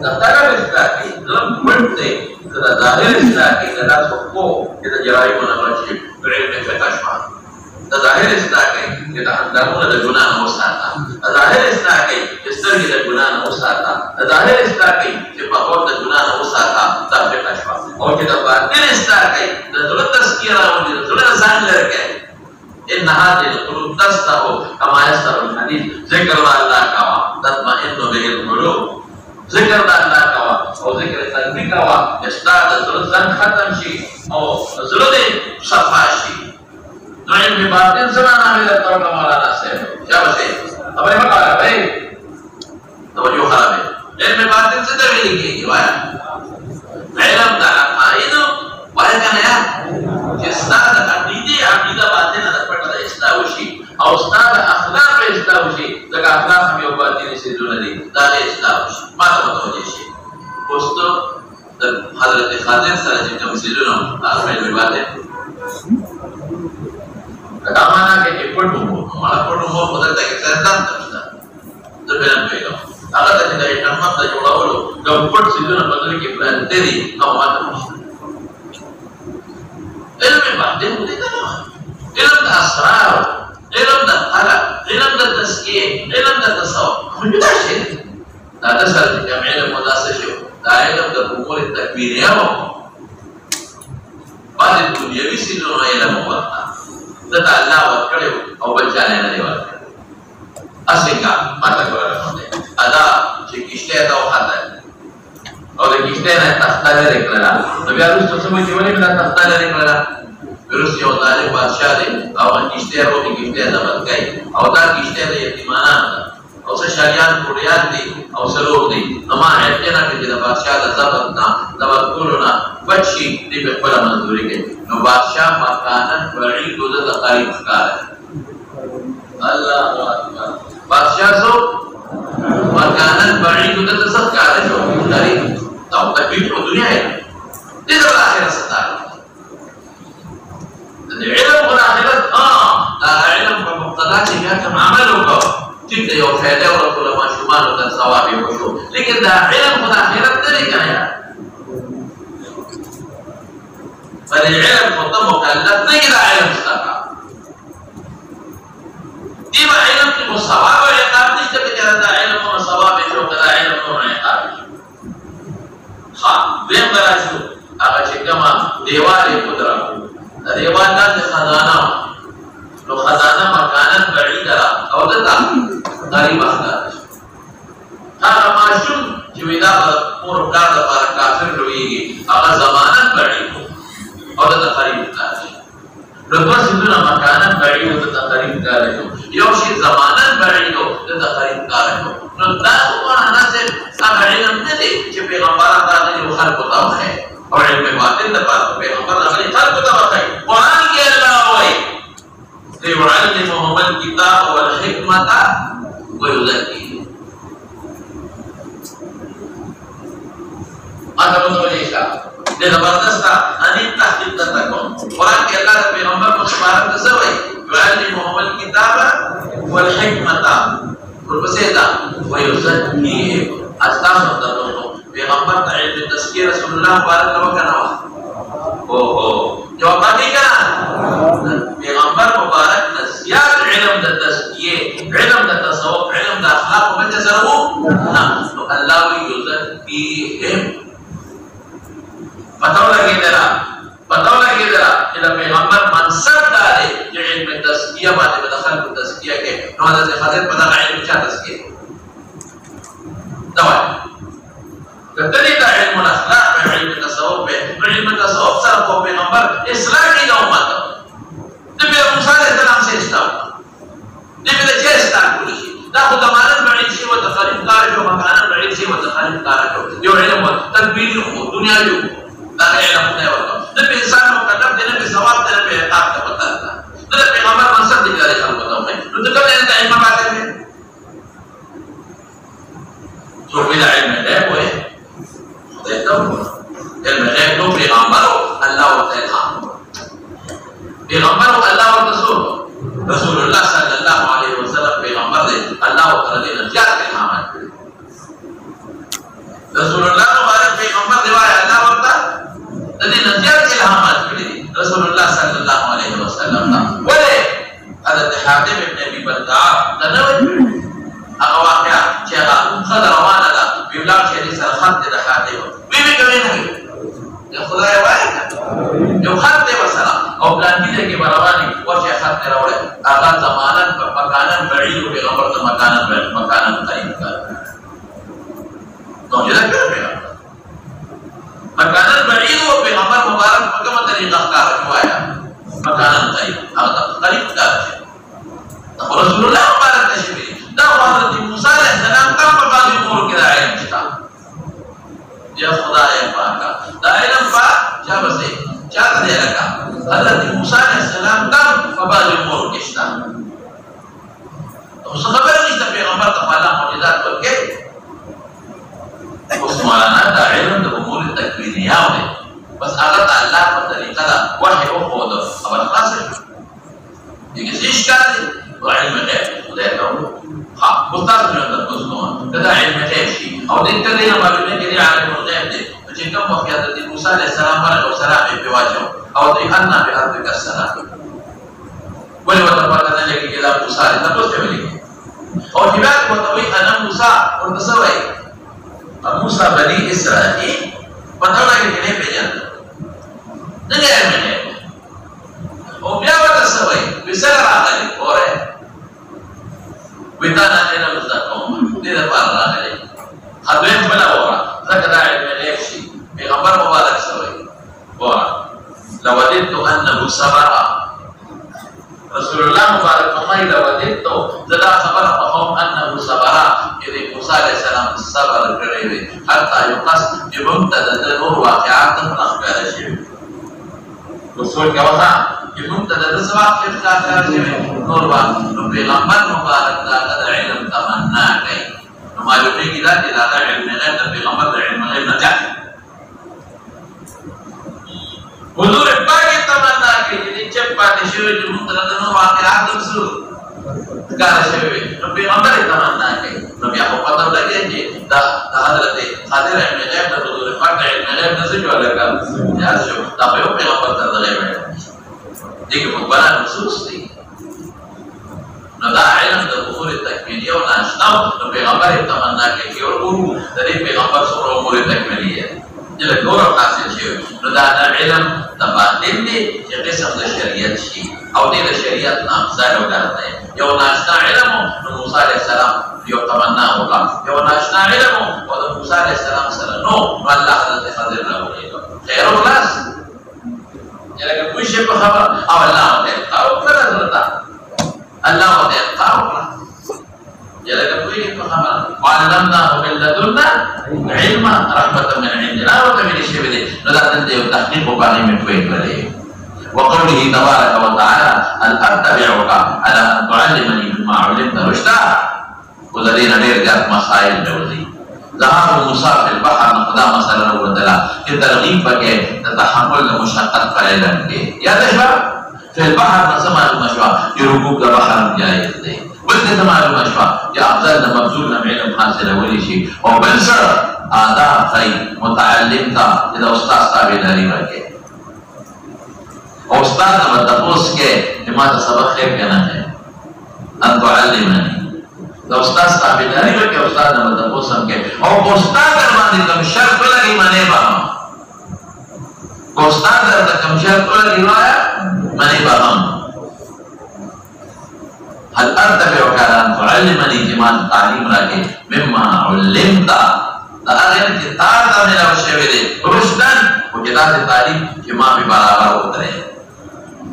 دا قلب اصلاح کی ظلم پڑھ دے دا ظاہر اصلاح کی دا سکو دا جرائی کو نمرشی علم فقہ شما دا ظاہر اصلاح کی کہ دا اندرون دا گناہ موساتا دا ظاہر اصلاح کی کہ سرگی دا گناہ موساتا دا ظاہر اصلاح کی کہ بہور دا گناہ موساتا دا فقہ شما اور کہ دا باطن اصلاح کی دا ظلم تذکیرہ ہوندی دا ظلم زان لرکے ان هذه القلوب تستر كما يستر الحديد ذكر الله كوا تطمئن به القلوب ذكر الله كوا او ذكر قلبي كوا يستاد الزن ختم شيء او زرد صفا شيء علم باطن زمانہ میں رہتا ہوں مولانا صاحب کیا بسے اب یہ مقالہ بھائی توجہ خراب ہے علم باطن سے دلیل کی ہے علم دا عقائد وای کنه چې استاد عقیده باطن نه پټه اصلاح وشي او استاد اخلاق اصلاح وشي دا اخلاق هم یو باطنی سيزونه دي دا اصلاح وشي ما ته متوجه شي پوسټ د حضرت خاطر سره چې کوم سيزونه هغه باطن دا معنا کې پټو مالا پټو مو په دغه کې څنګه تاسو د بیان پیدا هغه د دې نمبر د جوړولو د پټ سيزونه بدل کې پلان دي او ماته علم باطن ہوتے تمام علم دا اسرار علم دا قلب علم دا تزکیه علم دا تصوف خجدا شد دا تسر جمع علم مداسه شو دا علم دا امور تکبیریه ہو بعد دنیاوی سیدنو علم وقتا دا تا اللہ وقت کرے او بچانے نہ دیوال کرے اسنگا ماتا کرا رکھو دے ادا چه کشتے دا وقتا ہے او دا کشتے نا تختہ لے رکھلنا نبی آروس تو سمجھ جوانی میں تختہ لے رکھلنا پھر یو ظالم بادشاہ دے او کشتے رو دی کشتے زبط گئی او دا کشتے دا یتیمانان دا او سا شاریان کوڑیان دی او سلوک دی اما حیقینا کہ جدا بادشاہ دا زبطنا زبط کولونا بچی دی بخبرہ منظوری کے نو بادشاہ مکانن بعید و دا قریب خکار ہے اللہ اکبر بادشاہ سو مکانن بعید و دا صدقار ہے جو قریب تو تکبیر کو دنیا ہے دیدر آخر ستار علم والآخرت دا علم کا مقتضا کہ کیا کم عمل ہوگا ٹھیک ہے یو فیدہ اور علماء شمال ہوتا ثوابی وشو لیکن دا علم والآخرت نہیں کہا یار بل علم خطا مکلف نہیں دا علم مستقا دیما علم کی مصواب و عقاب نہیں جب کہ دا علم و مصواب شو دا علم و عقاب خواہ دیم برا شو اگر چکما دیوال قدرہ دیوان دا خزانہ لو خزانہ مکانت بعید را او دتا قریب اخدار هذا معشوم جویدہ پور کار دا پارا کافر روئی گی اگر زمانت بعید او دتا قریب اخدار لو دو سیدونا مکانت بعید او دتا قریب اخدار یو شید زمانت بعید او دتا قریب اخدار نو دا سبحانہ سے اگر علم ندے چھ پیغمبر آتا دے خلق ہوتا ہے اور علم باطن دا پاس پیغمبر اگلی خلق ہوتا بتائی قرآن کی اللہ ہوئی لِيُعَلِّمُهُمَ الْكِتَابَ وَالْحِكْمَةَ وَيُزَكِّيهِمْ ماذا متوجہ شاہ دے زبردستا انیم تحقیق کرتا کون قرآن کی اللہ دا پیغمبر مشمارت دسوئی يُعَلِّمُهُمَ الْكِتَابَ وَالْحِكْمَةَ والبسیدہ وَيُزَكِّيهِمْ استاذ مطلب پیغمبر تا علم تذکیر رسول اللہ بارک لو کنا جواب باقی کنا پیغمبر مبارک نزیاد علم دا تذکیے علم دا تصوف علم دا اخلاق و بچہ سرہو تو اللہ وی یزکیہم پتاو لگی درہ کہ پیغمبر منصب دارے جو علم تذکیہ باتے بدخل کو تذکیہ کے نو حضرت خضر پتہ علم چاہ تذکیہ دوائی کتنی دا علم الاخلاق میں علم تصوف میں علم تصوف سر کو پیغمبر اصلاح کی دا امت نبی موسیٰ علیہ السلام سے اصلاح نبی دا چہ اصلاح کلیشی دا خود امانت بعید سی و تخریف کارش و مکانت بعید سی و تخریف کارش جو علم تکبیری ہو دنیا جو دا علم ہوتا ہے نبی انسان مکلف دے نبی ثواب دے نبی عقاب کا پتہ رہتا نبی پیغمبر منصب دے جارے خلق بتاؤں میں نو تو کب علم علم باتے ہیں جو بلا علم غیب ہوئے دیتا ہوں علم غیب تو پیغمبر ہو اللہ و تعالیٰ پیغمبر ہو اللہ و رسول حضرت حاتم ابن ابي بلتعه تنوي اقواقع شيخا خد روانه ده بيبلغ شريس الخط ده حاتم بيبي كمين يا خدای وایي یو خط دی وسره او پلان کې کې رواني ورشه خط راوړل هغه زمانن په مکانن بعید او پیغمبر ته مکانن قریب کړ نو دا کړه مکانن بعید او پیغمبر مبارک په کومه طریقه ښکار شوایا مکانن قریب هغه قریب کړ رسول الله مبارک تشریف دا حضرت موسی علیہ السلام کوم په باندې امور کې راځي شتا یا خدای پاک دا علم پاک چا بسه چا ته لگا حضرت موسی علیہ السلام کوم په باندې امور کې شتا اوس خبر نشته پیغمبر ته الله معجزات ورکړي اوس مولانا دا علم د امور تکوینیه ده بس هغه الله په طریقه دا وحی او خود او خاصه دي کې اشکال علم غیب خدای ته ها مستعد من التقصون دا علم غیب شي او دې ته نه معلومه کې عالم غیب دی چې کوم وخت حضرت موسی علیہ السلام علیه السلام په واجو او دې ان به حضرت السلام ولې وته پاتې نه لګي دا موسی علیه تاسو ته ویلي او چې بیا وته وی انا موسی ورته سوې موسی بني اسرائیل پته نه کې نه پیژاند نه علم غیب او بیا وته سوې وسره راغلي اوره ویتانا دینا مزدقوم دینا پار راغلی خدویم بلا وورا ذکر علم غیب شی پیغمبر مبارک سوئی وورا لوددتو انہو صبرا رسول اللہ مبارک فرمائی لوددتو زدا خبر فقوم انہو صبرا یعنی موسیٰ علیہ السلام صبر کرے ہوئے حتی یقص بمتدد نور واقعات نخبر شیوئی رسول کا وقت کہ ممتدد سواق شفقہ کرتے ہیں نور بات نو پیغمبر مبارک دا قد علم تمنا گئی نو معلومی کی دا کہ دا علم غیب دا پیغمبر دا علم غیب نجا حضور پاکی تمنا گئی جنہی چپ پاتی شوئے جو ممتدد نور واقعات دمسو کار شوئے نو پیغمبر تمنا گئی نو بیا کو پتہ لگے کہ دا حضرت خادر علم غیب دا حضور پاک دا علم غیب نسو جو لگا یا شو دا پیغمبر دا غیب ہے دیکھ مقبلہ نصوص دی نو دا علم دا امور تکمیلیہ و ناشناو نو پیغمبر تمنا کے کی اور گرو دا دی پیغمبر سور امور تکمیلیہ جلے دور حاصل شیو نو دا علم دا باطن دی کہ قسم دا شریعت شی او دی دا شریعت نامزار ہو کرتا ہے یو ناشنا علم نو موسیٰ علیہ السلام یو تمنا ہوگا یو ناشنا علم و دا موسیٰ علیہ السلام سر نو اللہ حضرت خضر رہو لے گا خیر و خلاص لیکن کوئی شے پر خبر او اللہ ہوتے اتقاو کرا ضرورتا اللہ ہوتے اتقاو کرا لیکن کوئی شے پر خبر وعلمناہو من لدنا علما رحمت من عندنا وکمیلی شے بدے نداتن دے تحقیق و باقی میں کوئی کرے وقوله تبارک و تعالی ان اتبعوك على ان تعلمني مما علمت رشدا وذلين دیر جات مسائل جوزی ذهاب موسیٰ فی البحر نقدا مسئلہ رودلا کہ ترغیب بکے تتحمل مشقت فعلن کے یا تشبہ فی البحر نسمع المشوہ یہ رکوب دا بحر جائز دے بلتے سمع المشوہ کہ افضل مبزول علم حاصل اولی شی اور بلسر آداب خی متعلم تا جدا استاذ تابعداری رکھے اور استاذ نمت تپوس کے جماعت سبق خیر کہنا ہے ان تعلمنی دا استاد تابعداری وکړي استاد نه مطلب سم کې او استاد باندې کوم شرط لګي معنی به استاد د کوم شرط لګي وایا معنی به هل اتبعك على ان تعلمني جماعت تعلیم راکې مما علمت دا هغه چې تار دا نه راوښوي دي رشدن او کدا د تعلیم چې ما به برابر وتره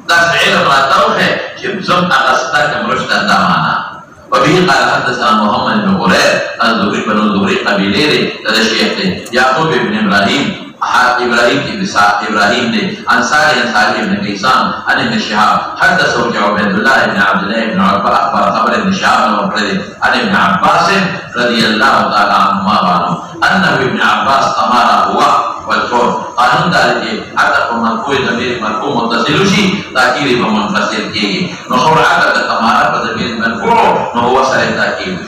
دا علم راځوه چې زم اغسطا کوم رشدن دا معنا وبه قال حدثنا محمد بن قرير الزهري بن الزهري قبيله ده شيخ يعقوب بن ابراهيم ابراهيم بن سعد ابراهيم ده عن صالح بن كيسان عن ابن شهاب حدثه عبيد الله بن عبد الله بن عتبة اخبر خبر ابن شهاب عن ابن عباس رضي الله تعالى عنهما انه ابن عباس تمارا هو والفور قانون داري عتق مرفوع ضمير مرفوع متصل شي تاكيد بمنفصل کیږي نو عتق تمارا بضمير مرفوع نو هو سره تاكيد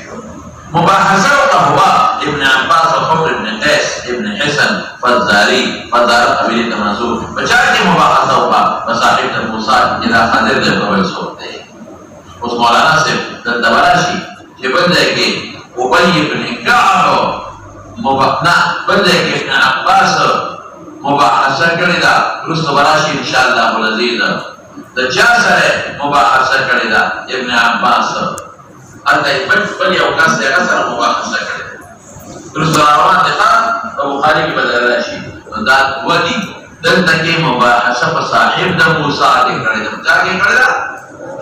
مباحثه هو ابن عباس وحمر ابن قيس ابن حسن فزاري فزار قبيله منصور بچا کی مباحثه هو مصاحب موسی الى خضر ده په وسوته مولانا سے دلدوراشی کہ بندے کے ابی بن کعب مبقنا بندے کے ابن عباس مباحثہ کردی دا رست براشی انشاءاللہ العزیز دا چا سرے مباحثہ کردی دا ابن عباس ارتا بلی اوکاس دے اثر مباحثہ کردی رست براوان دخوا بخاری کی بدل راشی دا ودی دلتا کی مباحثہ پا صاحب دا موسیٰ کے کردی دا چا کے کردی دا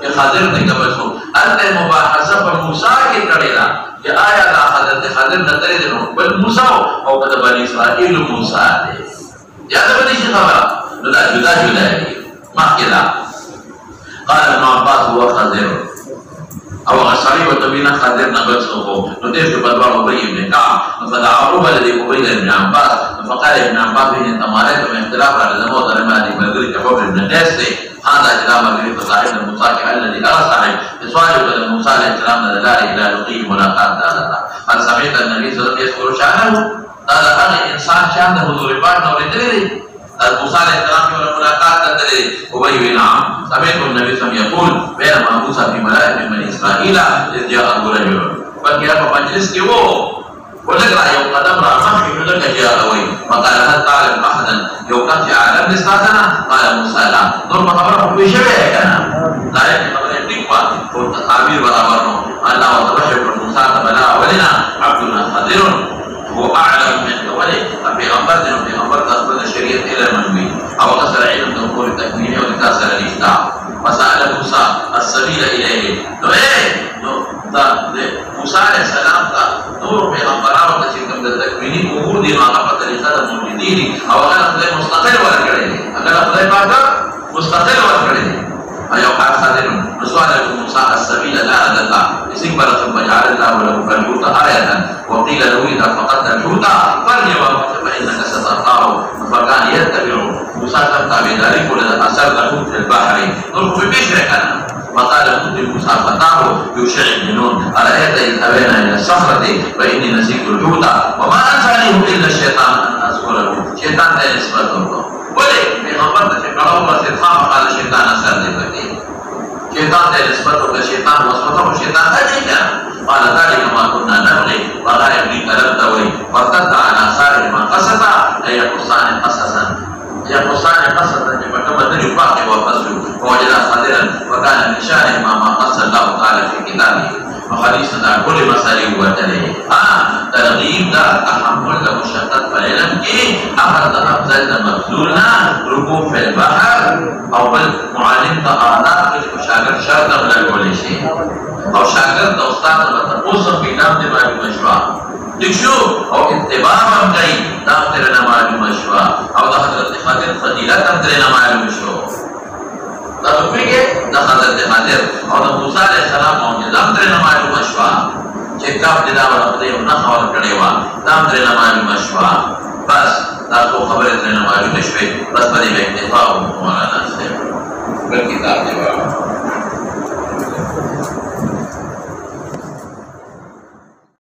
کہ خضر نے قبض ہو ارتا مباحثہ پا موسیٰ کے کردی دا کہ آیا دا حضرت خضر نتری دنو بل موسیٰ ہو او بدا بنی اسرائیل موسیٰ دے یاد بنی شی خبر جدا جدا جدا ہے محکلہ قال ابن عباس هو خضر او غصری و تبینا خضر نبت سوکو نتیش جو بدوار ابی ابن کعب فدعوه بلدی ابی ابن عباس فقال ابن عباس بین تمارت میں اختلاف را لزمو درمانی بلدری کفوف ابن قیس سے هذا جلاب الگریب صاحب الموسیٰ کے الذي ارى صاحب سواجه بدل موسیٰ علیہ السلام ندلار الى لقی ملاقات دالتا هل سمیت النبی صلی اللہ علیہ وسلم يذكر شأنه دادا اگر انسان شان دا حضور پاک نوری دلی موسیٰ علیہ السلام کی ملاقات دلی ابی بن عام سمیت النبی صلی اللہ علیہ وسلم یقول بینما موسیٰ فی ملائک من بنی اسرائیل اذ جاء ابو رجل بلکہ آپ مجلس کی وہ لگ رہا یو قدم را مخی لگا جاء اوی وقال هل تعلم احدا یو قد عالم نستاتنا قال موسیٰ لا نور مخبر حکوی شوئے ہے کنا دائر کی خبر اٹکوا اور تعبیر برابر نو اللہ و تبشر موسیٰ تبلا اولنا عبدنا خضر هو أعلم من أوله فبيغمبر دين وبيغمبر تأخذ الشريعة إلى المنوي أو قصر علم تنقل التكوين ولكاسر الإفتاء فسأل موسى السبيل إليه نو موسى عليه السلام نور بيغمبران وتشكم التكويني أمور دين وعقب طريقة الموجودين أو أغلى أخذ مستقل ولا كريه أغلى أخذ باكر مستقل ولا كريه أيها خادر نسوال موسى السبيل لا أدلّا استكبر ثم جعل الله له فالحوت آية وقيل له إذا فقدت الحوت فالجواب فإنك ستلقاه فكان يتبع موسى تبقى بذلك ولد أثر له في البحر نلقوا بشركنا وقال موسى فتاه يوشع بن نون أرأيت إذ أبينا إلى الصخرة فإني نسيت الحوت وما أنسانيه إلا الشيطان أن أذكره شيطان لا نسبته بولے پیغمبر تے کڑا ہوا سے تھا قال شیطان اثر دے بتے شیطان تے نسبت ہو شیطان واسطہ ہو شیطان ہے کیا قال ذلك ما كنا نبغي وقال ابن كلب دوي فقد على اثار ما قصد اي قصان قصصا يا قصان قصصا كما بدل باقي وفصل وجد خضرا وكان من شان ما قص الله تعالى في كتابه وحديث دا كل مسائل وتلي ترغيب دا تحمل دا مشقت فالعلم کی احد افضل دا مبذولنا رکوع في البحر او بل معلم دا آداب کچھ شاگرد شرط بلل بولے شے او شاگرد دا استاد دا تقوصف في نام دے معلوم مشروع دکشو او اتباع ہم کئی نام تیرے معلوم مشروع او دا حضرت خضر فضیلت ہم تیرے معلوم مشروع دا تکوی کے دا حضرت خضر اور دا موسیٰ علیہ السلام معجزام تیرے معلوم مشروع چکاپ دیدا والا خدای او نخ اور کڑے وا دام تیرے معلوم مشوا بس دا کو خبر تیرے معلوم شوی بس بڑی میں اتفاق مولانا سے بل کتاب دی